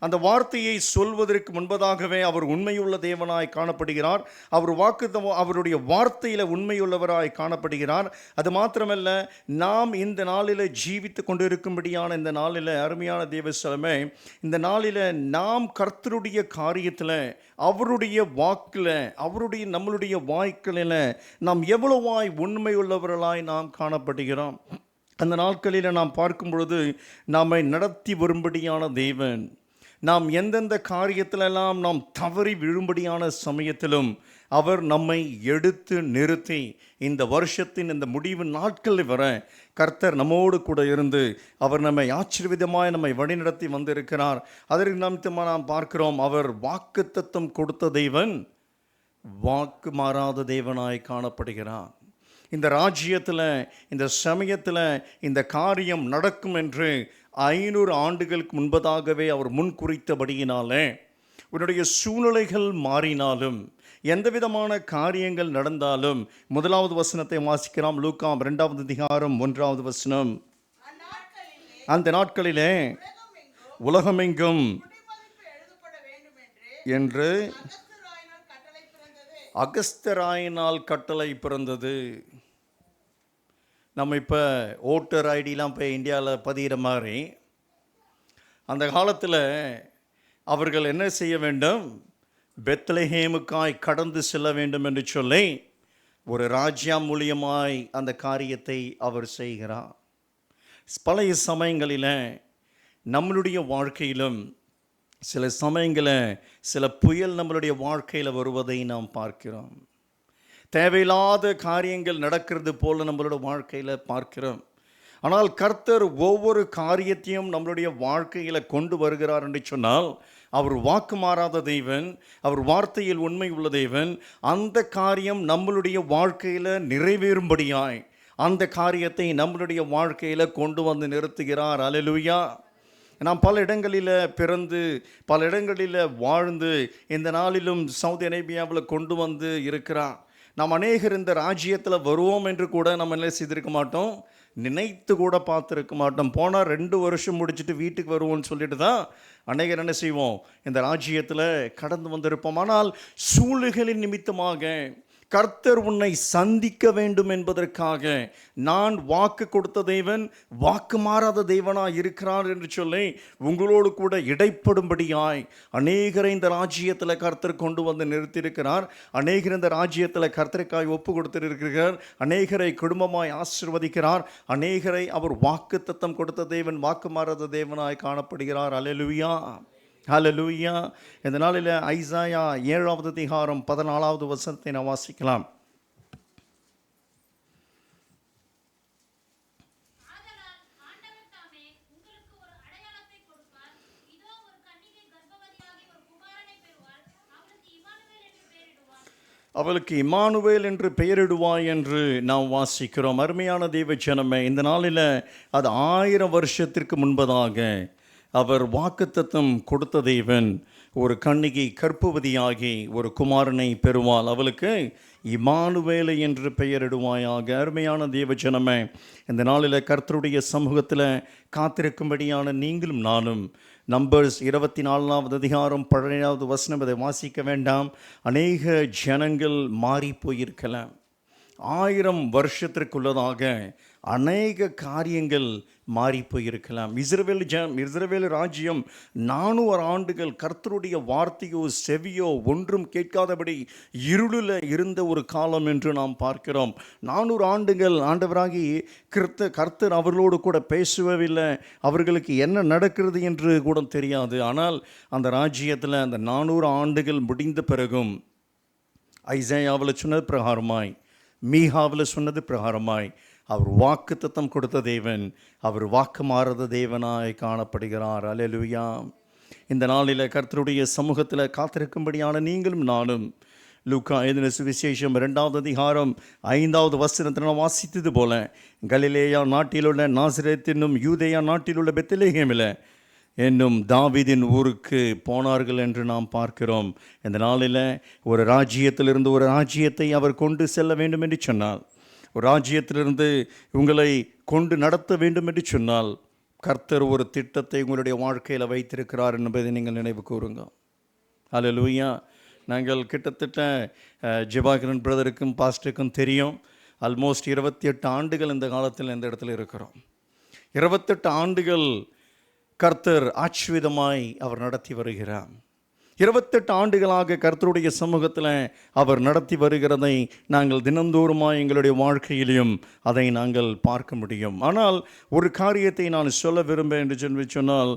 அந்த வார்த்தையை சொல்வதற்கு முன்பதாகவே அவர் உண்மையுள்ள தேவனாய் காணப்படுகிறார். அவருடைய வார்த்தையில் உண்மையுள்ளவராய் காணப்படுகிறார். அது மாத்திரமல்ல, நாம் இந்த நாளில் ஜீவித்து கொண்டிருக்கும்படியான இந்த நாளில் அருமையான தேவசலமே, இந்த நாளில் நாம் கர்த்தருடைய காரியத்தில் அவருடைய வாக்கில் நம்மளுடைய வாய்க்களில் நாம் எவ்வளவாய் உண்மையுள்ளவர்களாய் நாம் காணப்படுகிறோம். அந்த நாட்களில் நாம் பார்க்கும் பொழுது நம்மை நடத்தி வரும்படியான தேவன், நாம் எந்தெந்த காரியத்திலெல்லாம் நாம் தவறி விழும்படியான சமயத்திலும் அவர் நம்மை எடுத்து நிறுத்தி இந்த வருஷத்தின் இந்த முடிவு நாட்களில் வர கர்த்தர் நம்மோடு கூட இருந்து அவர் நம்மை ஆச்சரியவிதமாய் நம்மை வழிநடத்தி வந்திருக்கிறார். அதற்கு நிமித்தமாக நாம் பார்க்கிறோம், அவர் வாக்குத்தத்தம் கொடுத்த தேவன் வாக்கு மாறாத தேவனாய் காணப்படுகிறார். இந்த ராஜ்யத்தில் இந்த சமயத்தில் இந்த காரியம் நடக்கும் என்று 500 ஆண்டுகளுக்கு முன்பதாகவே அவர் முன் குறித்தபடியினாலே உன்னுடைய சூழ்நிலைகள் மாறினாலும் எந்த விதமான காரியங்கள் நடந்தாலும், முதலாவது வசனத்தை வாசிக்கலாம். லூக்கா 2வது அதிகாரம் 1வது வசனம். அந்த நாட்களிலே உலகமெங்கும் என்று அகஸ்தராயினால் கட்டளை பிறந்தது. நம்ம இப்போ ஓட்டர் ஐடிலாம் இப்போ இந்தியாவில் பதிகிற மாதிரி அந்த காலத்தில் அவர்கள் என்ன செய்ய வேண்டும்? பெத்லெகேமுக்காய் கடந்து செல்ல வேண்டும் என்று சொல்லி ஒரு ராஜ்யா மூலியமாய் அந்த காரியத்தை அவர் செய்கிறார். பழைய சமயங்களில் நம்மளுடைய வாழ்க்கையிலும் சில சமயங்களில் சில புயல் நம்மளுடைய வாழ்க்கையில் வருவதை நாம் பார்க்கிறோம். தேவையில்லாத காரியங்கள் நடக்கிறது போல நம்மளோட வாழ்க்கையில் பார்க்கிறோம். ஆனால் கர்த்தர் ஒவ்வொரு காரியத்தையும் நம்மளுடைய வாழ்க்கையில் கொண்டு வருகிறார் என்று சொன்னால் அவர் வாக்கு மாறாத தேவன், அவர் வார்த்தையில் உண்மை உள்ள தேவன். அந்த காரியம் நம்மளுடைய வாழ்க்கையில் நிறைவேறும்படியாய் அந்த காரியத்தை நம்மளுடைய வாழ்க்கையில் கொண்டு வந்து நிறுத்துகிறார். அல்லேலூயா. நாம் பல இடங்களில் பிறந்து பல இடங்களில் வாழ்ந்து இந்த நாளிலும் சவுதி அரேபியாவில் கொண்டு வந்து இருக்கிறார். நாம் அநேகர் இந்த ராஜ்யத்தில் வருவோம் என்று கூட நம்ம என்ன செய்திருக்க மாட்டோம், நினைத்து கூட பார்த்துருக்க மாட்டோம். போனால் 2 வருஷம் முடிச்சுட்டு வீட்டுக்கு வருவோம்னு சொல்லிட்டு தான் அநேகர் என்ன செய்வோம், இந்த ராஜ்யத்தில் கடந்து வந்திருப்போம். ஆனால் சூழ்நிலைகளின் நிமித்தமாக கர்த்தர் உன்னை சந்திக்க வேண்டும் என்பதற்காக நான் வாக்கு கொடுத்த தேவன் வாக்கு மாறாத தேவனாய் இருக்கிறார் என்று சொல்லி உங்களோடு கூட இடைப்படும்படியாய் அநேகரை இந்த ராஜ்யத்தில் கர்த்தர் கொண்டு வந்து நிறுத்தியிருக்கிறார். அநேகர் இந்த ராஜ்யத்தில் கர்த்தருக்காய் ஒப்பு கொடுத்திருக்கிறார். அநேகரை குடும்பமாய் ஆசீர்வதிக்கிறார். அநேகரை அவர் வாக்குத்தத்தம் கொடுத்த தேவன் வாக்கு மாறாத தேவனாய் காணப்படுகிறார். அல்லேலூயா, ஹல்லேலூயா. இந்த நாளில் ஐசாயா 7வது அதிகாரம் 14வது வசனத்தை நாம் வாசிக்கலாம். அவளுக்கு இம்மானுவேல் என்று பெயரிடுவாய் என்று நாம் வாசிக்கிறோம். அருமையான தேவ ஜனமே, இந்த நாளில் அது 1000 வருஷத்திற்கு முன்பதாக அவர் வாக்குத்தத்தம் கொடுத்த தேவன் ஒரு கன்னிகை கர்ப்பவதியாகி ஒரு குமாரனை பெறுவாள், அவளுக்கு இம்மானுவேலை என்று பெயரிடுவாயாக. அருமையான தேவ ஜனமே, இந்த நாளில் கர்த்தருடைய சமூகத்தில் காத்திருக்கும்படியான நீங்களும் நானும் நம்பர்ஸ் 24வது அதிகாரம் 17வது வசனம், அதை வாசிக்க வேண்டாம். அநேக ஜனங்கள் மாறி போயிருக்கலாம். 1000 வருஷத்திற்குள்ளதாக அநேக காரியங்கள் மாறி போயிருக்கலாம். இஸ்ரவேல் ராஜ்யம் 400 ஆண்டுகள் கர்த்தருடைய வார்த்தையோ செவியோ ஒன்றும் கேட்காதபடி இருளில் இருந்த ஒரு காலம் என்று நாம் பார்க்கிறோம். 400 ஆண்டுகள் ஆண்டவராகி கர்த்தர் அவர்களோடு கூட பேசுவதில்லை. அவர்களுக்கு என்ன நடக்கிறது என்று கூட தெரியாது. ஆனால் அந்த ராஜ்யத்தில் அந்த 400 ஆண்டுகள் முடிந்த பிறகும் ஐசாயாவில் சொன்னது பிரகாரமாய், மீகாவில் சொன்னது பிரகாரமாய் அவர் வாக்குத்தத்தம் கொடுத்த தேவன், அவர் வாக்கு மாறாத தேவனாய் காணப்படுகிறார். அல்லேலூயா. இந்த நாளில் கர்த்தருடைய சமூகத்தில் காத்திருக்கும்படியான நீங்களும் நானும் லூக்கா எழுதின சுவிசேஷம் 2வது அதிகாரம் 5வது வசனத்தில் நாம் வாசித்தது போல கலிலேயா நாட்டிலுள்ள நாசரேத் என்னும் யூதேயா நாட்டிலுள்ள பெத்லெகேமில் என்னும் தாவீதின் ஊருக்கு போனார்கள் என்று நாம் பார்க்கிறோம். இந்த நாளில் ஒரு ராஜ்யத்திலிருந்து ஒரு ராஜ்யத்தை அவர் கொண்டு செல்ல வேண்டும் என்று சொன்னால், ஒரு ராஜ்யத்திலிருந்து உங்களை கொண்டு நடத்த வேண்டும் என்று சொன்னால், கர்த்தர் ஒரு திட்டத்தை உங்களுடைய வாழ்க்கையில் வைத்திருக்கிறார் என்பதை நீங்கள் நினைவு கூறுங்க. அல்லேலூயா. நாங்கள் கிட்டத்தட்ட ஜெபாகிரன் பிரதருக்கும் பாஸ்டருக்கும் தெரியும், ஆல்மோஸ்ட் 28 ஆண்டுகள் இந்த காலத்தில் இந்த இடத்துல இருக்கிறோம். 28 ஆண்டுகள் கர்த்தர் ஆச்சரியமாய் அவர் நடத்தி வருகிறார். 28 ஆண்டுகளாக கர்த்தருடைய சமூகத்தில் அவர் நடத்தி வருகிறதை நாங்கள் தினந்தோறுமாய் எங்களுடைய வாழ்க்கையிலையும் அதை நாங்கள் பார்க்க முடியும். ஆனால் ஒரு காரியத்தை நான் சொல்ல விரும்புகிறேன் என்று சொன்னால்,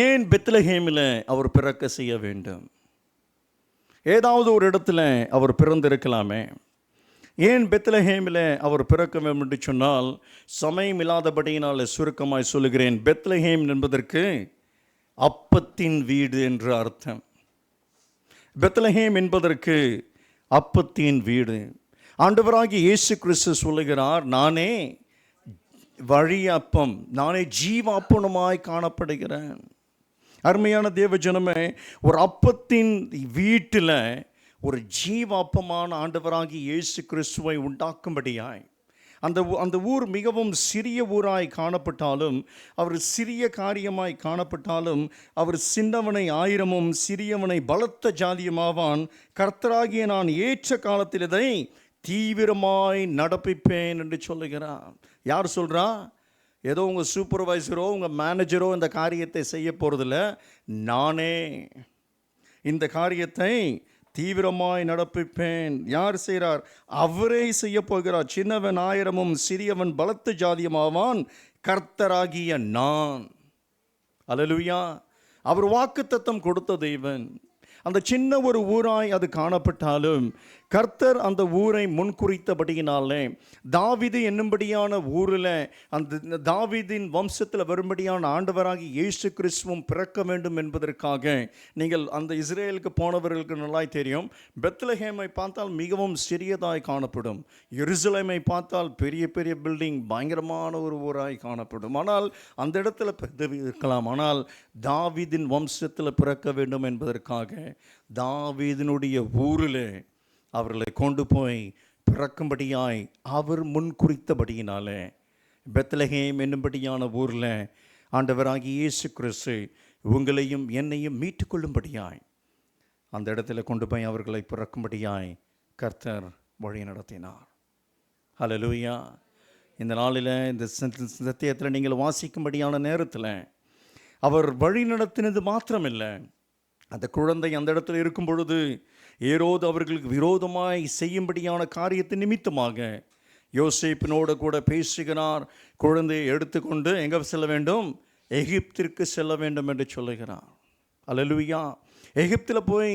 ஏன் பெத்லெகேமில் அவர் பிறக்க செய்ய வேண்டும்? ஏதாவது ஒரு இடத்துல அவர் பிறந்திருக்கலாமே. ஏன் பெத்லெகேமில் அவர் பிறக்க வேண்டும் என்று சொன்னால், சமயம் இல்லாதபடியினால் சுருக்கமாய் சொல்லுகிறேன். பெத்லெகேம் என்பதற்கு அப்பத்தின் வீடு என்று அர்த்தம். பெத்லெகேம் என்பதற்கு அப்பத்தின் வீடு. ஆண்டவராகிய இயேசு கிறிஸ்து சொல்லுகிறார், நானே வழி அப்பம், நானே ஜீவ அப்பனுமாய் காணப்படுகிறேன். அருமையான தேவ ஜனமே, ஒரு அப்பத்தின் வீட்டில் ஒரு ஜீவ அப்பமான ஆண்டவராகிய இயேசு கிறிஸ்துவை உண்டாக்கும்படியாய் அந்த ஊர் மிகவும் சிறிய ஊராய் காணப்பட்டாலும், அவர் சிறிய காரியமாய் காணப்பட்டாலும், அவர் சின்னவனை 1000மும் சிறியவனை பலத்த ஜாதியுமாவான். கர்த்தராகிய நான் ஏற்ற காலத்தில் இதை தீவிரமாய் நடப்பிப்பேன் என்று சொல்லுகிறார். யார் சொல்கிறா? ஏதோ உங்கள் சூப்பர்வைசரோ உங்கள் மேனேஜரோ இந்த காரியத்தை செய்ய போகிறதில்ல. நானே இந்த காரியத்தை தீவிரமாய் நடப்பிப்பேன். யார் செய்கிறார்? அவரே செய்ய போகிறார். சின்னவன் 1000மும் சிறியவன் பலத்த ஜாதியுமாவான், கர்த்தராகிய நான். அல்லேலூயா. அவர் வாக்குத்தத்தம் கொடுத்த தேவன். அந்த சின்ன ஒரு ஊராய் அது காணப்பட்டாலும் கர்த்தர் அந்த ஊரை முன்குறித்தபடியினாலே, தாவீது என்னும்படியான ஊரில் அந்த தாவீதின் வம்சத்தில் வரும்படியான ஆண்டவராகி இயேசு கிறிஸ்துவும் பிறக்க வேண்டும் என்பதற்காக, நீங்கள் அந்த இஸ்ரேலுக்கு போனவர்களுக்கு நல்லாய் தெரியும், பெத்லெகேமை பார்த்தால் மிகவும் சிறியதாய் காணப்படும். எருசலேமை பார்த்தால் பெரிய பெரிய பில்டிங் பயங்கரமான ஒரு ஊராய் காணப்படும். ஆனால் அந்த இடத்துல இருக்கலாம். ஆனால் தாவீதின் வம்சத்தில் பிறக்க வேண்டும் என்பதற்காக தாவீதினுடைய ஊரில் அவர்களை கொண்டு போய் பிறக்கும்படியாய் அவர் முன்குறித்தபடியினாலே பெத்லெகேம் என்னும்படியான ஊரில் ஆண்டவராகிய இயேசு கிறிஸ்து உங்களையும் என்னையும் மீட்டுக்கொள்ளும்படியாய் அந்த இடத்துல கொண்டு போய் அவர்களை பிறக்கும்படியாய் கர்த்தர் வழி நடத்தினார். ஹல்லேலூயா. இந்த நாளில் இந்த சத்தியத்தில் நீங்கள் வாசிக்கும்படியான நேரத்தில் அவர் வழி நடத்தினது மாத்திரமில்லை, அந்த குழந்தை அந்த இடத்துல இருக்கும் பொழுது ஏரோது அவர்களுக்கு விரோதமாய் செய்யும்படியான காரியத்தின் நிமித்தமாக யோசேப்பினோடு கூட பேசுகிறார். குழந்தையை எடுத்துக்கொண்டு எங்கே செல்ல வேண்டும்? எகிப்திற்கு செல்ல வேண்டும் என்று சொல்லுகிறார். அல்லேலூயா. எகிப்தில் போய்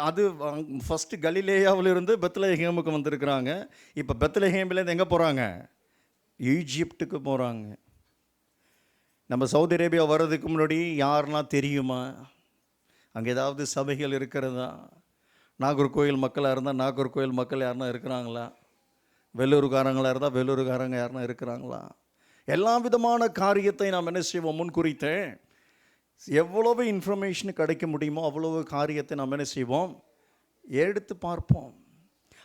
அது ஃபஸ்ட்டு கலிலேயாவிலிருந்து பெத்லெகேமுக்கு வந்திருக்கிறாங்க. இப்போ பெத்லெகேமிலேருந்து எங்கே போகிறாங்க? ஈஜிப்டுக்கு போகிறாங்க. நம்ம சவுதி அரேபியா வர்றதுக்கு முன்னாடி யாருன்னா தெரியுமா? அங்கே ஏதாவது சபைகள் இருக்கிறதா? நாகர்கோயில் மக்களாக இருந்தால் நாகர்கோயில் மக்கள் யாருன்னா இருக்கிறாங்களா? வெள்ளூருக்காரங்களாக இருந்தால் வெள்ளூருக்காரங்க யாருன்னா இருக்கிறாங்களா? எல்லா விதமான காரியத்தை நாம் என்ன செய்வோம்? முன்குறித்தேன். எவ்வளவு இன்ஃபர்மேஷன் கிடைக்க முடியுமோ அவ்வளவு காரியத்தை நாம் என்ன செய்வோம்? எடுத்து பார்ப்போம்.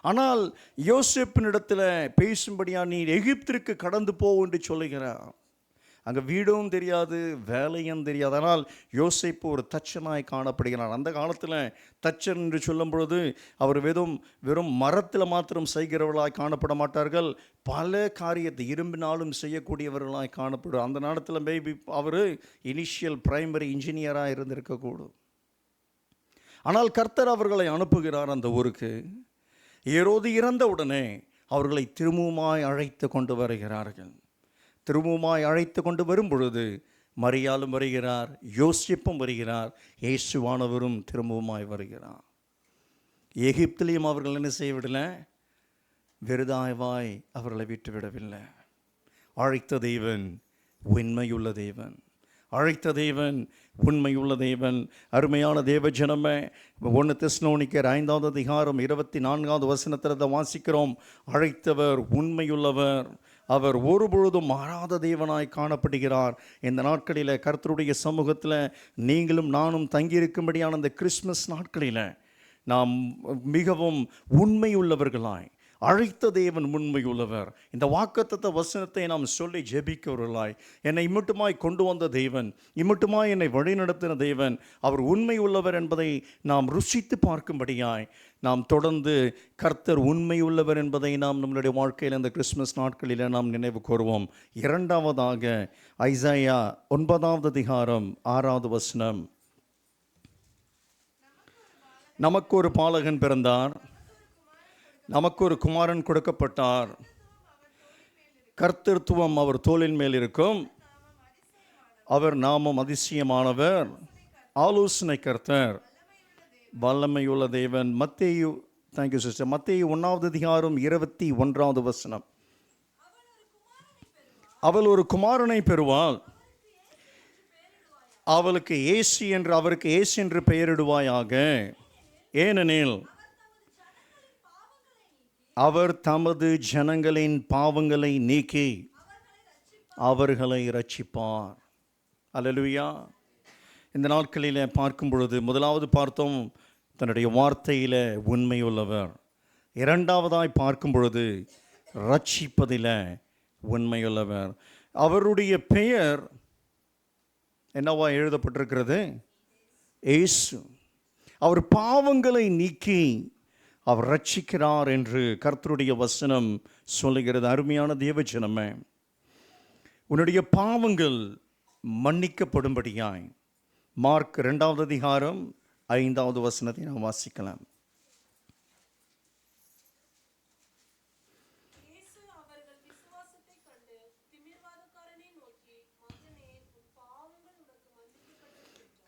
ஆனால் யோசேப்பினிடத்தில் பேசும்படியா நீ எகிப்திற்கு கடந்து போ என்று சொல்லுகிறார். அங்கே வீடும் தெரியாது, வேலையும் தெரியாது. ஆனால் யோசேப்பு ஒரு தச்சனாய் காணப்படுகிறார். அந்த காலத்தில் தச்சர் என்று சொல்லும் பொழுது அவர் வெறும் மரத்தில் மாத்திரம் செய்கிறவர்களாய் காணப்பட மாட்டார்கள், பல காரியத்தை இரும்பினாலும் செய்யக்கூடியவர்களாய் காணப்படுவார். அந்த நேரத்தில் மேபி அவர் இனிஷியல் பிரைமரி இன்ஜினியராக இருந்திருக்கக்கூடும். ஆனால் கர்த்தர் அவர்களை அனுப்புகிறார் அந்த ஊருக்கு. ஏரோது இறந்த உடனே அவர்களை திரும்பவுமாய் அழைத்து கொண்டு வருகிறார்கள். திரும்பவுமாய் அழைத்து கொண்டு வரும் பொழுது மரியாளும் வருகிறார், யோசிப்பும் வருகிறார், இயேசுவானவரும் திரும்பவுமாய் வருகிறார். எகிப்திலையும் அவர்கள் என்ன செய்யவிடலை, வெறுதாய்வாய் அவர்களை விட்டுவிடவில்லை. அழைத்த தேவன் உண்மையுள்ள தேவன், அழைத்த தேவன் உண்மையுள்ள தேவன். அருமையான தேவ ஜனமே, 1 தெசலோனிக்கர் 5ஆம் அதிகாரம் 24ஆவது வசனத்தில் வாசிக்கிறோம், அழைத்தவர் உண்மையுள்ளவர், அவர் ஒருபொழுதும் மாறாத தேவனாய் காணப்படுகிறார். இந்த நாட்களில் கர்த்தருடைய சமூகத்தில் நீங்களும் நானும் தங்கியிருக்கும்படியான அந்த கிறிஸ்மஸ் நாட்களில் நாம் மிகவும் உண்மையுள்ளவர்களாய், அழைத்த தேவன் உண்மையுள்ளவர், இந்த வாக்குத்தத்த வசனத்தை நாம் சொல்லி ஜெபிக்கிறவர்களாய், என்னை இம்மட்டுமாய் கொண்டு வந்த தேவன், இம்மட்டுமாய் என்னை வழிநடத்தின தேவன், அவர் உண்மையுள்ளவர் என்பதை நாம் ருசித்து பார்க்கும்படியாய் நாம் தொடர்ந்து கர்த்தர் உண்மையுள்ளவர் என்பதை நாம் நம்மளுடைய வாழ்க்கையில் இந்த கிறிஸ்மஸ் நாட்களில் நாம் நினைவு கூறுவோம். இரண்டாவதாக ஐசாயா 9ஆவது அதிகாரம் 6ஆவது வசனம். நமக்கு ஒரு பாலகன் பிறந்தார், நமக்கு ஒரு குமாரன் கொடுக்கப்பட்டார், கர்த்தத்துவம் அவர் தோளின் மேல் இருக்கும், அவர் நாமம் அதிசயமானவர், ஆலோசனை கர்த்தர், வல்லமையுள்ள தேவன். மத்தேயு, தேங்க்யூ சிஸ்டர், மத்தேயு 1ஆவது அதிகாரம் 21ஆவது வசனம். அவள் ஒரு குமாரனை பெறுவாள், அவருக்கு இயேசு என்று பெயரிடுவாயாக, ஏனெனில் அவர் தமது ஜனங்களின் பாவங்களை நீக்கி அவர்களை இரட்சிப்பார். அல்லேலூயா. இந்த நாட்களில் பார்க்கும் பொழுது முதலாவது பார்த்தோம், தன்னுடைய வார்த்தையில் உண்மையுள்ளவர். இரண்டாவதாய் பார்க்கும் பொழுது ரட்சிப்பதில் உண்மையுள்ளவர். அவருடைய பெயர் என்னவா எழுதப்பட்டிருக்கிறது? இயேசு. அவர் பாவங்களை நீக்கி அவர் ரட்சிக்கிறார் என்று கர்த்தருடைய வசனம் சொல்லுகிறது. அருமையான தேவஜனமே, உன்னுடைய பாவங்கள் மன்னிக்கப்படும்படியாய் மார்க் 2ஆவது அதிகாரம் 5ஆவது வசனத்தை நாம் வாசிக்கலாம்.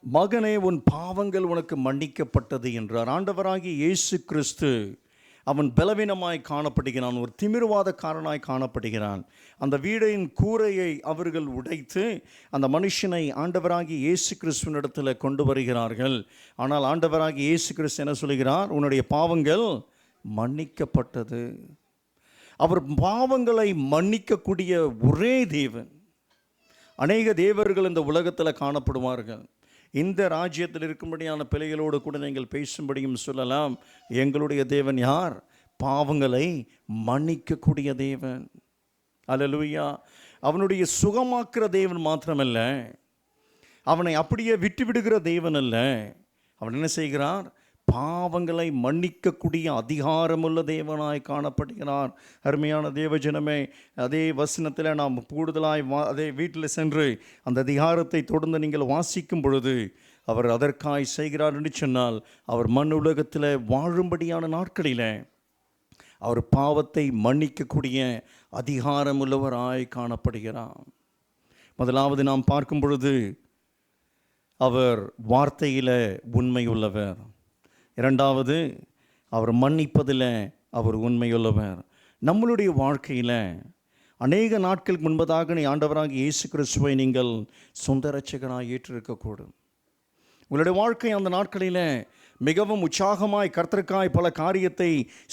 மகனே, உன் பாவங்கள் உனக்கு மன்னிக்கப்பட்டது என்றார். ஆண்டவராகிய இயேசு கிறிஸ்து அவன் பலவீனமாய் காணப்படுகிறான், ஒரு திமிர்வாதக்காரனாய் காணப்படுகிறான். அந்த வீடின் கூரையை அவர்கள் உடைத்து அந்த மனுஷனை ஆண்டவராகிய இயேசு கிறிஸ்துவினிடத்தில் கொண்டு வருகிறார்கள். ஆனால் ஆண்டவராகிய இயேசு கிறிஸ்து என்ன சொல்கிறார்? உன்னுடைய பாவங்கள் மன்னிக்கப்பட்டது. அவர் பாவங்களை மன்னிக்கக்கூடிய ஒரே தேவன். அநேக தேவர்கள் இந்த உலகத்தில் காணப்படுவார்கள். இந்த ராஜ்யத்தில் இருக்கும்படியான பிள்ளைகளோடு கூட நீங்கள் பேசும்படியும் சொல்லலாம், எங்களுடைய தேவன் யார்? பாவங்களை மன்னிக்கக்கூடிய தேவன். அல்லேலூயா. அவனுடைய சுகமாக்குற தேவன் மாத்திரமல்ல, அவனை அப்படியே விட்டு விடுகிற தேவன் அல்ல. அவன் என்ன செய்கிறார்? பாவங்களை மன்னிக்கக்கூடிய அதிகாரமுள்ள தேவனாய் காணப்படுகிறார். அருமையான தேவஜனமே, அதே வசனத்தில் நாம் கூடுதலாய் அதே வீட்டில் சென்று அந்த அதிகாரத்தை தொடர்ந்து நீங்கள் வாசிக்கும் பொழுது அவர் அதற்காய் செய்கிறார் என்று சொன்னால், அவர் மண் உலகத்தில் வாழும்படியான நாட்களில் அவர் பாவத்தை மன்னிக்கக்கூடிய அதிகாரமுள்ளவராய் காணப்படுகிறார். முதலாவது நாம் பார்க்கும் பொழுது அவர் வார்த்தையில் உண்மையுள்ளவர். இரண்டாவது, அவர் மன்னிப்பதில் அவர் உண்மையுள்ளவர். நம்மளுடைய வாழ்க்கையில் அநேக நாட்களுக்கு முன்பதாக ஆண்டவராக இயேசு கிறிஸ்துவை நீங்கள் சொந்த இரட்சகனாய் ஏற்றிருக்கக்கூடும். உங்களுடைய வாழ்க்கை அந்த நாட்களில் மிகவும் உற்சாகமாய் கர்த்தருக்காய் பல காரியத்தை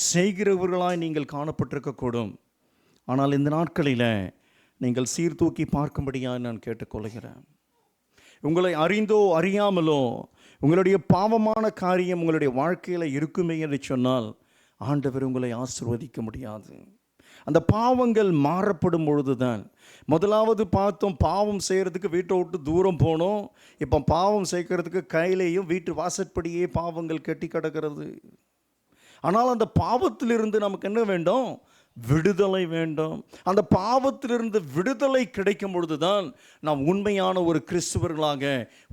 செய்கிறவர்களாய் நீங்கள் காணப்பட்டிருக்கக்கூடும். ஆனால் இந்த நாட்களில் நீங்கள் சீர்தூக்கி பார்க்கும்படியாக நான் கேட்டுக்கொள்கிறேன். உங்களை அறிந்தோ அறியாமலோ உங்களுடைய பாவமான காரியம் உங்களுடைய வாழ்க்கையில் இருக்குமே என்று சொன்னால் ஆண்டவர் உங்களை ஆசீர்வதிக்க முடியாது. அந்த பாவங்கள் மாறப்படும் பொழுது தான். முதலாவது பார்த்தோம், பாவம் செய்கிறதுக்கு வீட்டை விட்டு தூரம் போனோம். இப்போ பாவம் செய்கிறதுக்கு கையிலேயும் வீட்டு வாசற்படியே பாவங்கள் கட்டி கிடக்கிறது. ஆனால் அந்த பாவத்திலிருந்து நமக்கு என்ன வேண்டும்? விடுதலை வேண்டும். அந்த பாவத்திலிருந்து விடுதலை கிடைக்கும் பொழுது தான் நாம் உண்மையான ஒரு கிறிஸ்துவர்களாக,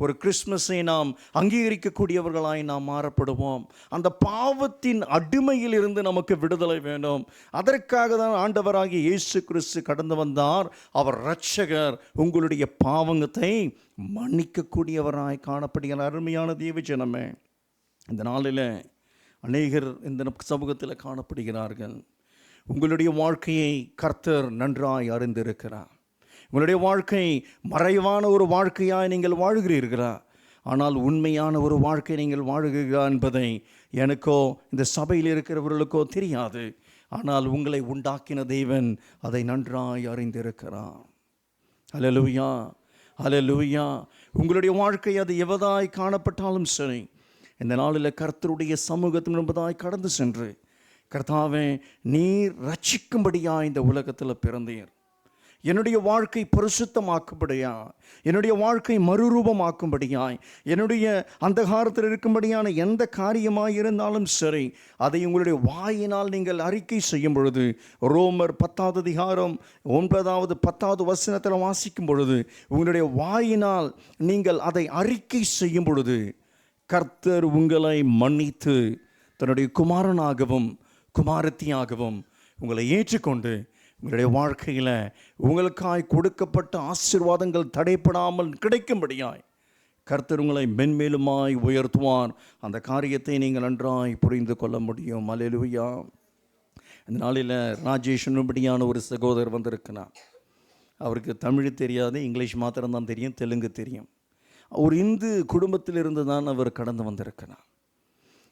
ஒரு கிறிஸ்மஸை நாம் அங்கீகரிக்கக்கூடியவர்களாய் நாம் மாறப்படுவோம். அந்த பாவத்தின் அடிமையில் இருந்து நமக்கு விடுதலை வேண்டும். அதற்காக தான் ஆண்டவராகிய இயேசு கிறிஸ்து கடந்து வந்தார். அவர் இரட்சகர், உங்களுடைய பாவத்தை மன்னிக்கக்கூடியவராய் காணப்படுகிறார். அருமையான தேவ ஜனமே, இந்த நாளில் அநேகர் இந்த சமூகத்தில் காணப்படுகிறார்கள். உங்களுடைய வாழ்க்கையை கர்த்தர் நன்றாய் அறிந்திருக்கிறார். உங்களுடைய வாழ்க்கை மறைவான ஒரு வாழ்க்கையாய் நீங்கள் வாழ்கிறீர்களா? ஆனால் உண்மையான ஒரு வாழ்க்கை நீங்கள் வாழ்கிறீர்களா என்பதை எனக்கோ இந்த சபையில் இருக்கிறவர்களுக்கோ தெரியாது. ஆனால் உங்களை உண்டாக்கின தேவன் அதை நன்றாய் அறிந்திருக்கிறார். அல்லேலூயா, அல்லேலூயா. உங்களுடைய வாழ்க்கை அது எவதாய் காணப்பட்டாலும் சரி, இந்த நாளில் கர்த்தருடைய சமூகத்தின் என்பதாய் கடந்து சென்று, கர்த்தாவே, நீர் ரட்சிக்கும்படியாக இந்த உலகத்தில் பிறந்தீர். என்னுடைய வாழ்க்கை பரிசுத்தமாக்கும்படியா, என்னுடைய வாழ்க்கை மறுரூபமாக்கும்படியாய், என்னுடைய அந்தகாரத்தில் இருக்கும்படியான எந்த காரியமாக இருந்தாலும் சரி, அதை உங்களுடைய வாயினால் நீங்கள் அறிக்கை செய்யும் பொழுது, ரோமர் 10வது அதிகாரம் 9வது 10வது வசனத்தில் வாசிக்கும் பொழுது, உங்களுடைய வாயினால் நீங்கள் அதை அறிக்கை செய்யும் பொழுது, கர்த்தர் உங்களை மன்னித்து தன்னுடைய குமாரனாகவும் குமாரத்தியாகவும் உங்களை ஏற்றுக்கொண்டு உங்களுடைய வாழ்க்கையில் உங்களுக்காய் கொடுக்கப்பட்ட ஆசீர்வாதங்கள் தடைப்படாமல் கிடைக்கும்படியாய் கர்த்தர் உங்களை மென்மேலுமாய் உயர்த்துவார். அந்த காரியத்தை நீங்கள் நன்றாய் புரிந்து கொள்ள முடியும். அல்லேலூயா. இந்த நாளில் ராஜேஷனுபடியான ஒரு சகோதரர் வந்திருக்கிறார். அவருக்கு தமிழ் தெரியாது, இங்கிலீஷ் மாத்திரம்தான் தெரியும், தெலுங்கு தெரியும். ஒரு இந்து குடும்பத்திலிருந்து தான் அவர் கடந்து வந்திருக்கிறார்.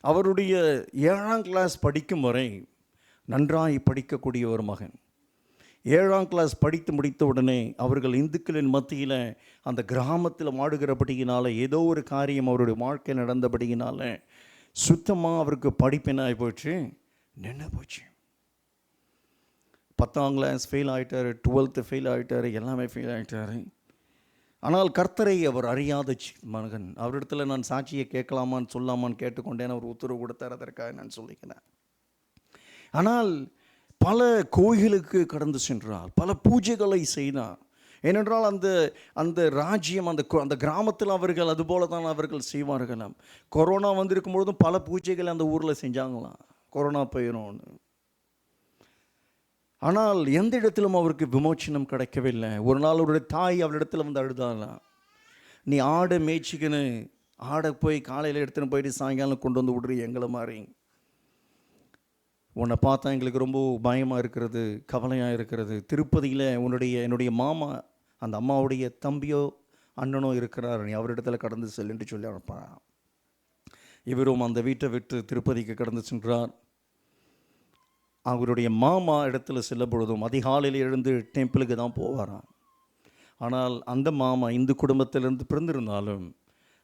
அவருடைய 7ஆம் கிளாஸ் படிக்கும் வரை நன்றாய் படிக்கக்கூடிய ஒரு மகன். 7ஆம் கிளாஸ் படித்து முடித்த உடனே அவர்கள் இந்துக்களின் மத்தியில் அந்த கிராமத்தில் வாடுகிறபடியினால, ஏதோ ஒரு காரியம் அவருடைய வாழ்க்கை நடந்தபடியினால சுத்தமாக அவருக்கு படிப்பினாய் போச்சு, நின்று போச்சு. 10ஆம் கிளாஸ் ஃபெயில் ஆகிட்டார், 12th ஃபெயில் ஆகிட்டார், எல்லாமே ஃபெயில் ஆகிட்டார். ஆனால் கர்த்தரை அவர் அறியாத மகன். அவரிடத்தில் நான் சாட்சியை கேட்கலாமான்னு சொல்லாமான்னு கேட்டுக்கொண்டேன். அவர் உத்தரவு கொடுத்தார், அதற்காக நான் சொல்லிக்கிறேன். ஆனால் பல கோயிலுக்கு கடந்து சென்றார், பல பூஜைகளை செய்தார். ஏனென்றால் அந்த அந்த ராஜ்யம், அந்த கிராமத்தில் அவர்கள் அதுபோல தான் அவர்கள் செய்வார்களாம். கொரோனா வந்திருக்கும் பொழுதும் பல பூஜைகளை அந்த ஊரில் செஞ்சாங்களாம், கொரோனா போயிடும்னு. ஆனால் எந்த இடத்திலும் அவருக்கு விமோச்சனம் கிடைக்கவில்லை. ஒரு நாள் அவருடைய தாய் அவரிடத்தில் வந்து அழுதாலாம், நீ ஆடை மேய்ச்சிக்கின்னு ஆடை போய் காலையில் எடுத்துன்னு போயிட்டு சாயங்காலம் கொண்டு வந்து விடுறீ எங்களை மாதிரி. உன்னை பார்த்தா எங்களுக்கு ரொம்ப பயமாக இருக்கிறது, கவலையாக இருக்கிறது. திருப்பதியில் என்னுடைய மாமா, அந்த அம்மாவுடைய தம்பியோ அண்ணனோ இருக்கிறார், நீ அவரிடத்தில் கடந்து செல்லுன்னு சொல்லி அனுப்பான். இவரும் அந்த வீட்டை விட்டு திருப்பதிக்கு கடந்து சென்றார். அவருடைய மாமா இடத்துல செல்ல பொழுதும் அதிகாலையில் எழுந்து டெம்பிளுக்கு தான் போவாராம். ஆனால் அந்த மாமா இந்து குடும்பத்திலிருந்து பிறந்திருந்தாலும்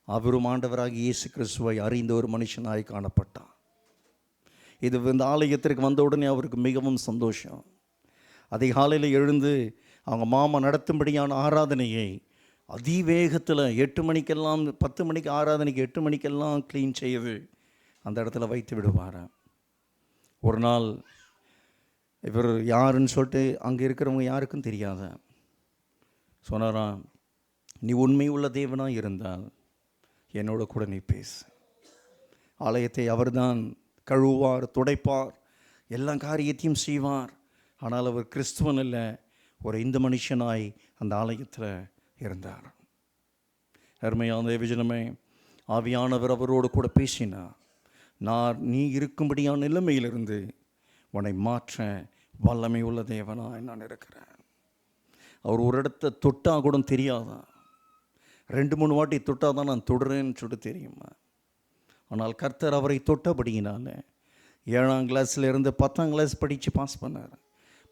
அவரும் ஆண்டவராக இயேசு கிறிஸ்துவை அறிந்த ஒரு மனுஷனாய் காணப்பட்டான். இது இந்த ஆலயத்திற்கு வந்த உடனே அவருக்கு மிகவும் சந்தோஷம். அதிகாலையில் எழுந்து அவங்க மாமா நடத்தும்படியான ஆராதனையை அதிவேகத்தில் 8 மணிக்கெல்லாம், 10 மணிக்கு ஆராதனைக்கு 8 மணிக்கெல்லாம் க்ளீன் செய்து அந்த இடத்துல வைத்து விடுவாராம். ஒரு நாள் இவர் யாருன்னு சொல்லிட்டு அங்கே இருக்கிறவங்க யாருக்கும் தெரியாத சொன்னாராம், நீ உண்மை உள்ள தேவனாக இருந்தால் என்னோட கூட நீ பேசு. ஆலயத்தை அவர்தான் கழுவார், துடைப்பார், எல்லா காரியத்தையும் செய்வார். ஆனால் அவர் கிறிஸ்துவன் இல்லை, ஒரு இந்து மனுஷனாய் அந்த ஆலயத்தில் இருந்தார். அருமையான தேவஜனமே, ஆவியானவர் அவரோடு கூட பேசினார். நீ இருக்கும்படியான நிலைமையிலிருந்து உன்னை மாற்ற வல்லமை உள்ள தேவனாய் நான் இருக்கிறேன். அவர் ஒரு இடத்த தொட்டால் கூட தெரியாதான், 2-3 வாட்டி தொட்டால் தான் நான் தொடுறேன்னு சொல்லிட்டு தெரியுமா. ஆனால் கர்த்தர் அவரை தொட்டபடியினால 7ஆம் கிளாஸில் இருந்து 10ஆம் கிளாஸ் படித்து பாஸ் பண்ணார்.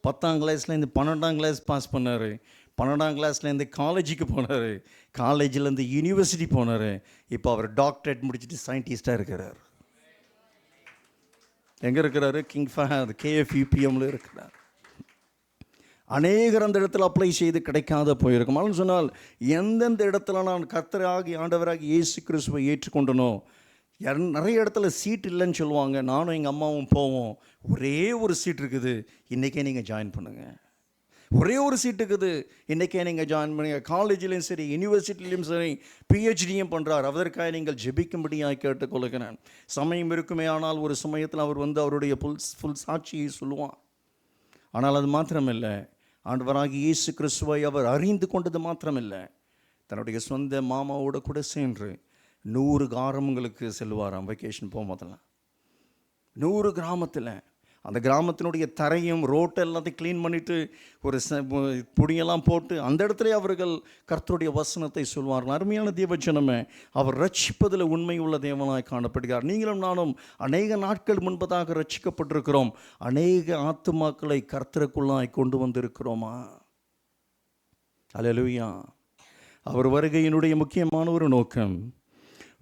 10ஆம் கிளாஸ்லேருந்து 12ஆம் கிளாஸ் பாஸ் பண்ணார். 12ஆம் கிளாஸ்லேருந்து காலேஜுக்கு போனார். காலேஜிலேருந்து யூனிவர்சிட்டி போனார். இப்போ அவர் டாக்டரேட் முடிச்சுட்டு சயின்டிஸ்டாக இருக்கிறார். எங்கே இருக்கிறாரு? கிங் ஃபஹத் KFUPMல இருக்கிறார். அநேகர் அந்த இடத்துல அப்ளை செய்து கிடைக்காத போயிருக்கும். அப்படின்னு சொன்னால் எந்தெந்த இடத்துல நான் கர்த்தராகி ஆண்டவராகி இயேசு கிறிஸ்துவை ஏற்றுக்கொண்டனோ, நிறைய இடத்துல சீட் இல்லைன்னு சொல்லுவாங்க. நானும் எங்கள் அம்மாவும் போவோம், ஒரே ஒரு சீட் இருக்குது, இன்றைக்கே நீங்கள் ஜாயின் பண்ணுங்கள், ஒரே ஒரு சீட் இருக்குது, இன்றைக்கே நீங்கள் ஜாயின் பண்ணுங்கள். காலேஜ்லேயும் சரி, யூனிவர்சிட்டிலையும் சரி, பிஹெச்டியும் பண்ணுறார், அதற்காக நீங்கள் ஜெபிக்கும்படியாக கேட்டுக்கொள்கிறேன். சமயம் இருக்குமே ஆனால் ஒரு சமயத்தில் அவர் வந்து அவருடைய ஃபுல் சாட்சியை சொல்லுவான். ஆனால் அது மாத்திரமில்லை, ஆண்டவராகி இயேசு கிறிஸ்துவை அவர் அறிந்து கொண்டது மாத்திரமில்லை, தன்னுடைய சொந்த மாமாவோட கூட சென்று 100 கிராமங்களுக்கு செல்வாராம். வெக்கேஷன் போகும்போதெல்லாம் 100 கிராமத்தில் அந்த கிராமத்தினுடைய தரையும் ரோட்டை எல்லாத்தையும் க்ளீன் பண்ணிவிட்டு ஒரு பொடியெல்லாம் போட்டு அந்த இடத்துல அவர்கள் கர்த்தருடைய வசனத்தை சொல்வார்கள். அருமையான தேவஜனமே, அவர் ரட்சிப்பதில் உண்மை உள்ள தேவனாய் காணப்படுகிறார். நீங்களும் நானும் அநேக நாட்கள் முன்பதாக ரட்சிக்கப்பட்டிருக்கிறோம். அநேக ஆத்துமாக்களை கர்த்தருக்குள்ளாய் கொண்டு வந்திருக்கிறோமா? அல்லேலூயா. அவர் வருகையினுடைய முக்கியமான ஒரு நோக்கம்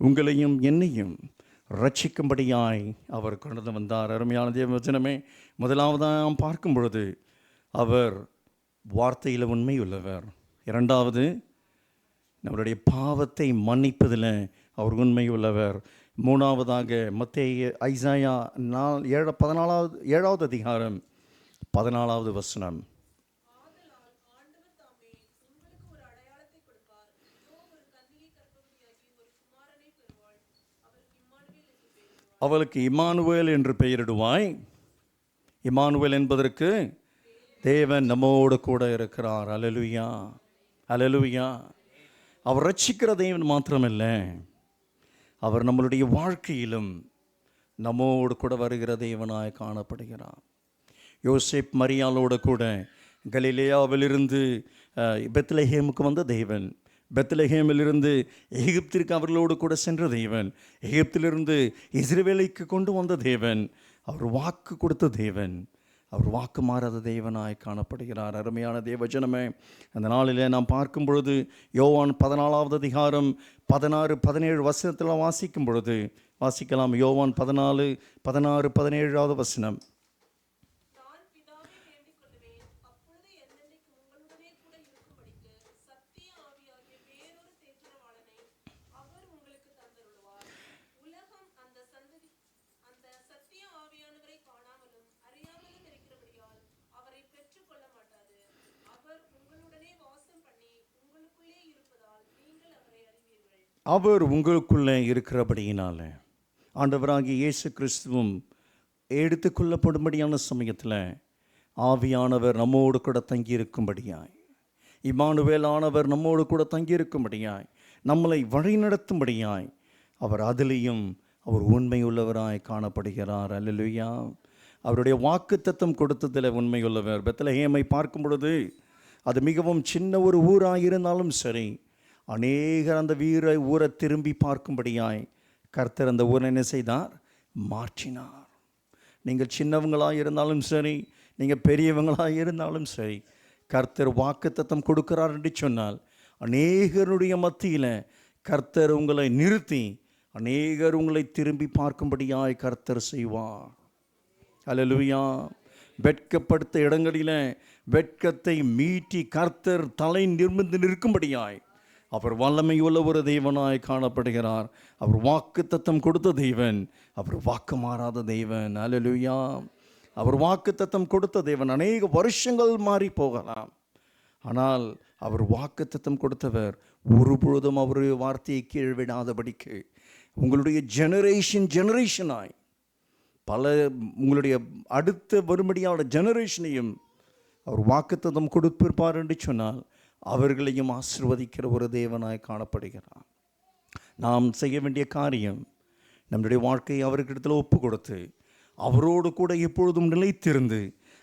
உங்களையும் என்னையும் ரட்சிக்கும்படியாய் அவர் கொண்டு வந்தார். அருமையான தேவவசனமே, முதலாவதாக நாம் பார்க்கும் பொழுது அவர் வார்த்தையில் உண்மை உள்ளவர். இரண்டாவது, நம்மளுடைய பாவத்தை மன்னிப்பதில் அவர் உண்மை உள்ளவர். மூணாவதாக மத்தேயு ஐசாயா 7வது அதிகாரம் 14வது வசனம். அவளுக்கு இம்மானுவேல் என்று பெயரிடுவாய். இம்மானுவேல் என்பதற்கு தேவன் நம்மோடு கூட இருக்கிறார். அல்லேலூயா, அல்லேலூயா. அவர் ரட்சிக்கிற தேவன் மாத்திரமில்லை, அவர் நம்மளுடைய வாழ்க்கையிலும் நம்மோடு கூட வருகிற தேவனாய் காணப்படுகிறார். யோசேப் மரியாளோடு கூட கலிலேயாவிலிருந்து பெத்லெஹேமுக்கு வந்த தேவன், பெத்லெஹேமிலிருந்து எகிப்திற்கு அவர்களோடு கூட சென்ற தேவன், எகிப்திலிருந்து இஸ்ரவேலுக்கு கொண்டு வந்த தேவன், அவர் வாக்கு கொடுத்த தேவன், அவர் வாக்கு மாறாத தேவனாய் காணப்படுகிறார். அருமையான தேவஜனமே, அந்த நாளில் நாம் பார்க்கும் பொழுது யோவான் 14வது அதிகாரம் 16-17 வசனத்தில் வாசிக்கும் பொழுது வாசிக்கலாம். யோவான் 14, 16, 17வது வசனம். அவர் உங்களுக்குள்ளே இருக்கிறபடியினால, ஆண்டவராகிய இயேசு கிறிஸ்துவும் எடுத்துக்கொள்ளப்படும்படியான சமயத்தில் ஆவியானவர் நம்மோடு கூட தங்கியிருக்கும்படியாய், இம்மானுவேல் ஆனவர் நம்மோடு கூட தங்கியிருக்கும்படியாய், நம்மளை வழிநடத்தும்படியாய் அவர் அதிலேயும் அவர் உண்மையுள்ளவராய் காணப்படுகிறார். அல்லேலூயா. அவருடைய வாக்குத்தத்தம் கொடுத்ததில் உண்மையுள்ளவர். பெத்லெஹேமை பார்க்கும் பொழுது அது மிகவும் சின்ன ஒரு ஊராக இருந்தாலும் சரி, அநேகர் அந்த ஊரை திரும்பி பார்க்கும்படியாய் கர்த்தர் அந்த ஊரை என்ன செய்தார்? மாற்றினார். நீங்கள் சின்னவங்களாக இருந்தாலும் சரி, நீங்கள் பெரியவங்களாக இருந்தாலும் சரி, கர்த்தர் வாக்குத்தத்தம் கொடுக்கிறார் என்று சொன்னால் அநேகருடைய மத்தியில் கர்த்தர் உங்களை நிறுத்தி அநேகர் உங்களை திரும்பி பார்க்கும்படியாய் கர்த்தர் செய்வார். அல்லேலூயா. வெட்கப்படுத்த இடங்களில் வெட்கத்தை மீட்டி கர்த்தர் தலை நிமிர்ந்து நிற்கும்படியாய் அவர் வல்லமையுள்ள ஒரு தேவனாய் காணப்படுகிறார். அவர் வாக்குத்தத்தம் கொடுத்த தேவன், அவர் வாக்கு மாறாத தேவன். அல்லேலூயா. அவர் வாக்குத்தத்தம் கொடுத்த தேவன். அநேக வருஷங்கள் மாறி போகலாம், ஆனால் அவர் வாக்குத்தத்தம் கொடுத்தவர் ஒருபொழுதும் அவருடைய வார்த்தையை கீழ்விடாதபடிக்கு உங்களுடைய ஜெனரேஷனாய் பல உங்களுடைய அடுத்த வரும்படியான ஜெனரேஷனையும் அவர் வாக்குத்தத்தம் கொடுத்திருப்பார் என்று சொன்னால் அவர்களையும் ஆசீர்வதிக்கிற ஒரு தேவனாய் காணப்படுகிறார். நாம் செய்ய வேண்டிய காரியம் நம்முடைய வாழ்க்கையை அவர்களிடத்தில் ஒப்பு கொடுத்து அவரோடு கூட எப்பொழுதும் நிலைத்திருந்து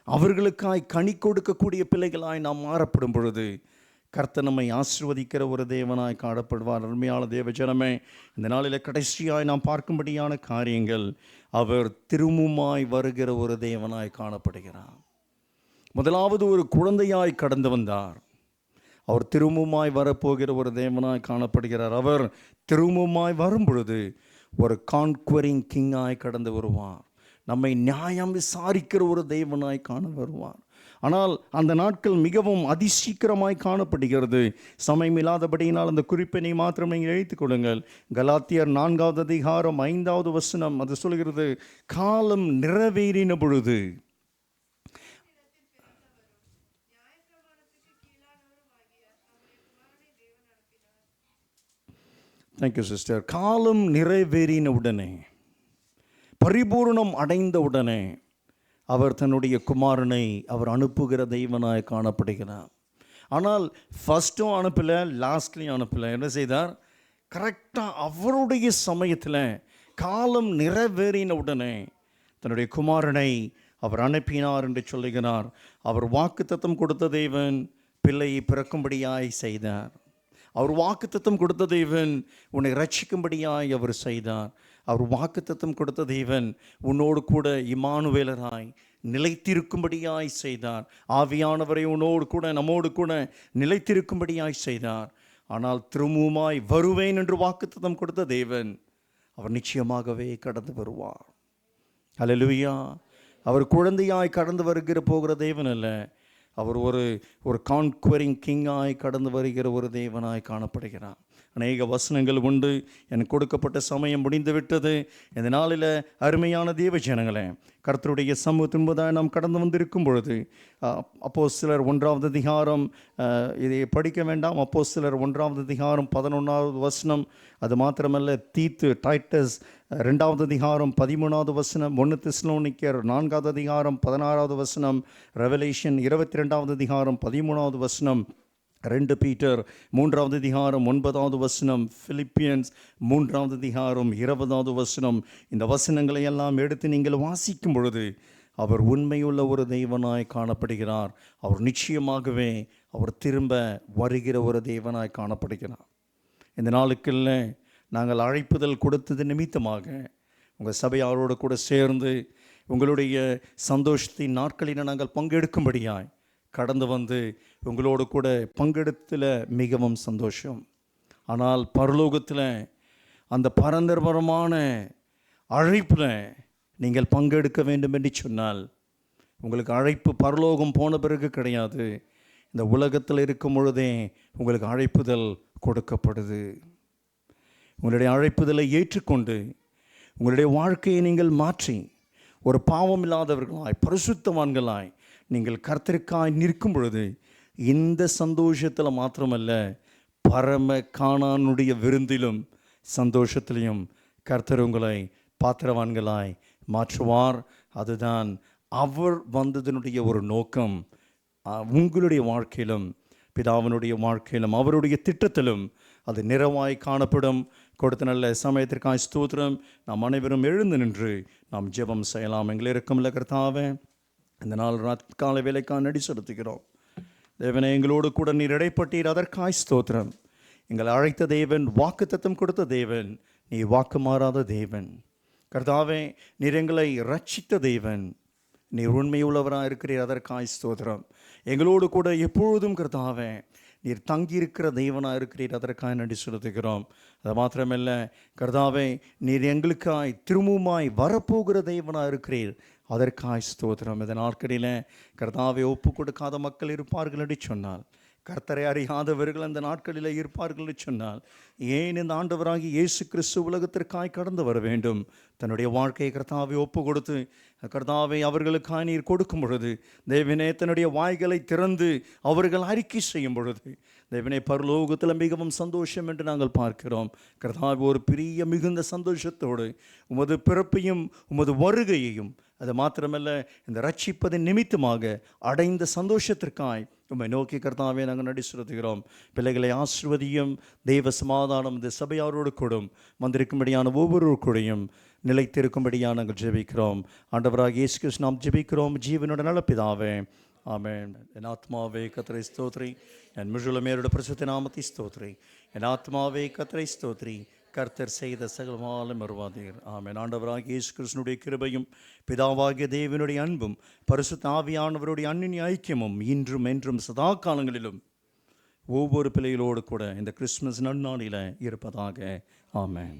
அவர்களுக்காய் கனி கொடுக்கக்கூடிய பிள்ளைகளாய் நாம் மாறப்படும் பொழுது கர்த்தர் நம்மை ஆசீர்வதிக்கிற ஒரு தேவனாய் காணப்படுவார். அருமையான தேவஜனமே, இந்த நாளில் கடைசியாய் நாம் பார்க்கும்படியான காரியங்கள், அவர் திரும்பவுமாய் வருகிற ஒரு தேவனாய் காணப்படுகிறார். முதலாவது ஒரு குழந்தையாய் கடந்து வந்தார், அவர் திரும்பவுமாய் வரப்போகிற ஒரு தேவனாய் காணப்படுகிறார். அவர் திரும்பவுமாய் வரும் பொழுது ஒரு கான்குவரிங் கிங்காய் கடந்து வருவார். நம்மை நியாயம் விசாரிக்கிற ஒரு தேவனாய் காண வருவார். ஆனால் அந்த நாட்கள் மிகவும் அதிசீக்கிரமாய் காணப்படுகிறது. சமயம் இல்லாதபடியினால் அந்த குறிப்பினை மாத்திரம் நீங்கள் எழுத்துக் கொள்ளுங்கள். கலாத்தியர் 4வது அதிகாரம் 5வது வசனம் அது சொல்கிறது, காலம் நிறைவேறின பொழுது. Thank you sister. காலம் நிறைவேறின உடனே, பரிபூர்ணம் அடைந்த உடனே அவர் தன்னுடைய குமாரனை அவர் அனுப்புகிற தெய்வனாய் காணப்படுகிறார். ஆனால் ஃபஸ்ட்டும் அனுப்பலை, லாஸ்ட்லையும் அனுப்பலை. என்ன செய்தார்? கரெக்டாக அவருடைய சமயத்தில் காலம் நிறைவேறின உடனே தன்னுடைய குமாரனை அவர் அனுப்பினார் என்று சொல்லுகிறார். அவர் வாக்குத்தத்தம் கொடுத்த தேவன் பிள்ளையை பிறக்கும்படியாய் செய்தார். அவர் வாக்குத்தத்தம் கொடுத்த தேவன் உன்னை ரட்சிக்கும்படியாய் அவர் செய்தார். அவர் வாக்குத்தத்தம் கொடுத்த தேவன் உன்னோடு கூட இம்மானுவேலராய் நிலைத்திருக்கும்படியாய் செய்தார். ஆவியானவரை உன்னோடு கூட நம்மோடு கூட நிலைத்திருக்கும்படியாய் செய்தார். ஆனால் திரும்பவுமாய் வருவேன் என்று வாக்குத்தத்தம் கொடுத்த தேவன் அவர் நிச்சயமாகவே கடந்து வருவார். அல்லேலூயா. அவர் குழந்தையாய் கடந்து வருகிற போகிற தேவன் அல்ல, அவர் ஒரு கான்குவரிங் கிங்காய் கடந்து வருகிற ஒரு தேவனாய் காணப்படுகிறார். அநேக வசனங்கள் உண்டு. எனக்கு கொடுக்கப்பட்ட சமயம் முடிந்து விட்டது. இந்த நாளில் அருமையான தேவ ஜனங்களே, கர்த்தருடைய சமூகத்தின் முன்பதாய் நாம் கடந்து வந்திருக்கும் பொழுது அப்போஸ்தலர் 1வது அதிகாரம், இதை படிக்க வேண்டாம், அப்போஸ்தலர் 1வது அதிகாரம் 11வது வசனம், அது மாத்திரமல்ல டைட்டஸ் 2வது அதிகாரம் 13வது வசனம், 1 தெசலோனிக்கர் 4வது அதிகாரம் 16வது வசனம், ரெவலேஷன் 22வது அதிகாரம் 13வது வசனம், 2 பீட்டர் 3வது அதிகாரம் 9வது வசனம், பிலிப்பியன்ஸ் 3வது அதிகாரம் 20வது வசனம். இந்த வசனங்களை எல்லாம் எடுத்து நீங்கள் வாசிக்கும் பொழுது அவர் உண்மையுள்ள ஒரு தெய்வனாய் காணப்படுகிறார். அவர் நிச்சயமாகவே அவர் திரும்ப வருகிற ஒரு தெய்வனாய் காணப்படுகிறார். இந்த நாளுக்குள்ள நாங்கள் அழைப்புதல் கொடுத்தது நிமித்தமாக உங்கள் சபையாரோடு கூட சேர்ந்து உங்களுடைய சந்தோஷத்தின் நாட்களில் நாங்கள் பங்கெடுக்கும்படியாய் கடந்து வந்து உங்களோடு கூட பங்கெடுத்தில் மிகவும் சந்தோஷம். ஆனால் பரலோகத்தில் அந்த பரந்தரமான அழைப்பில் நீங்கள் பங்கெடுக்க வேண்டும் என்று சொன்னால் உங்களுக்கு அழைப்பு பரலோகம் போன பிறகு கிடையாது. இந்த உலகத்தில் இருக்கும் பொழுதே உங்களுக்கு அழைப்புதல் கொடுக்கப்படுது. உங்களுடைய அழைப்புதலை ஏற்றுக்கொண்டு உங்களுடைய வாழ்க்கையை நீங்கள் மாற்றி ஒரு பாவம் இல்லாதவர்களாய் பரிசுத்தவான்களாய் நீங்கள் கர்த்தருக்காய் நிற்கும் பொழுது இந்த சந்தோஷத்தில் மாத்திரமல்ல, பரம கானானுடைய விருந்திலும் சந்தோஷத்திலையும் கர்த்தர் உங்களை பாத்திரவான்களாய் மாற்றுவார். அதுதான் அவர் வந்ததனுடைய ஒரு நோக்கம். உங்களுடைய வாழ்க்கையிலும் பிதாவினுடைய வாழ்க்கையிலும் அவருடைய திட்டத்திலும் அது நிறைவாய் காணப்படும். கொடுத்த நல்ல சமயத்திற்காய் ஸ்தோத்திரம். நாம் அனைவரும் எழுந்து நின்று நாம் ஜெபம் செய்யலாம். எங்களை இருக்கும்ல கர்த்தாவே, இந்த நாள் காலை வேலைக்காக நடி செலுத்துகிறோம். தேவனை எங்களோடு கூட நீர் இடைப்பட்டீர், அதற்காய் ஸ்தோத்திரம். எங்களை அழைத்த தேவன், வாக்குத்தத்தம் கொடுத்த தேவன், நீ வாக்கு மாறாத தேவன். கர்த்தாவே, நீர் எங்களை ரட்சித்த தேவன், நீர் உண்மையுள்ளவராக இருக்கிறீர், அதற்காய் ஸ்தோத்திரம். எங்களோடு கூட எப்பொழுதும் கர்த்தாவே நீர் தங்கியிருக்கிற தெய்வனாக இருக்கிறீர், அதற்காக நன்றி செலுத்துகிறோம். அது மாத்திரமல்ல கர்த்தாவே, நீர் எங்களுக்காய் திரும்பவுமாய் வரப்போகிற தெய்வனாக இருக்கிறீர், அதற்காய் ஸ்தோத்திரம். இந்த நாட்களில் கர்த்தாவை ஒப்பு கொடுக்காத மக்கள் இருப்பார்கள் என்று சொன்னால், கர்த்தரை அறியாதவர்கள் அந்த நாட்களில் இருப்பார்கள் என்று சொன்னால், ஏன் இந்த ஆண்டவராகி இயேசு கிறிஸ்து உலகத்திற்காய் கடந்து வர வேண்டும்? தன்னுடைய வாழ்க்கையை கர்த்தாவை ஒப்பு கொடுத்து கர்த்தாவை அவர்களுக்காய் நீர் கொடுக்கும் பொழுது, தேவனே தன்னுடைய வாய்களை திறந்து அவர்கள் அறிக்கை செய்யும் பொழுது, தேவனே பரலோகத்தில் மிகவும் சந்தோஷம் என்று நாங்கள் பார்க்கிறோம். கர்த்தாவை ஒரு பெரிய மிகுந்த சந்தோஷத்தோடு உமது பிறப்பையும் உமது வருகையையும், அது மாத்திரமல்ல இந்த ரட்சிப்பதின் நிமித்தமாக அடைந்த சந்தோஷத்திற்காய் உம்மை நோக்கி கர்த்தாவே நாங்கள் நடி செலுத்துகிறோம். பிள்ளைகளை ஆசீர்வதியும். தெய்வ சமாதானம் இந்த சபையாரோடு கூடும் வந்திருக்கும்படியான ஒவ்வொரு கூடையும் நிலைத்திருக்கும்படியாக நாங்கள் ஜெபிக்கிறோம். ஆண்டவராக இயேசு கிறிஸ்து நாம் ஜெபிக்கிறோம். ஜீவனோட நல்ல பிதாவே, ஆமென். என் ஆத்மாவே கர்த்தரை ஸ்தோத்ரி, என் முழுமையோட பரிசுத்த நாமத்தை ஸ்தோத்ரி. என் ஆத்மாவே கர்த்தரை ஸ்தோத்ரி, கர்த்தர் செய்த சகலமாலும் வருவாதீர். ஆமென். ஆண்டவராகிய இயேசு கிறிஸ்துவினுடைய கிருபையும் பிதாவாகிய தேவனுடைய அன்பும் பரிசுத்த ஆவியானவருடைய அன்பின் ஐக்கியமும் இன்றும் என்றும் சதா காலங்களிலும் ஒவ்வொரு பிள்ளைகளோடு கூட இந்த கிறிஸ்துமஸ் நன்னாளில் இருப்பதாக. ஆமென்.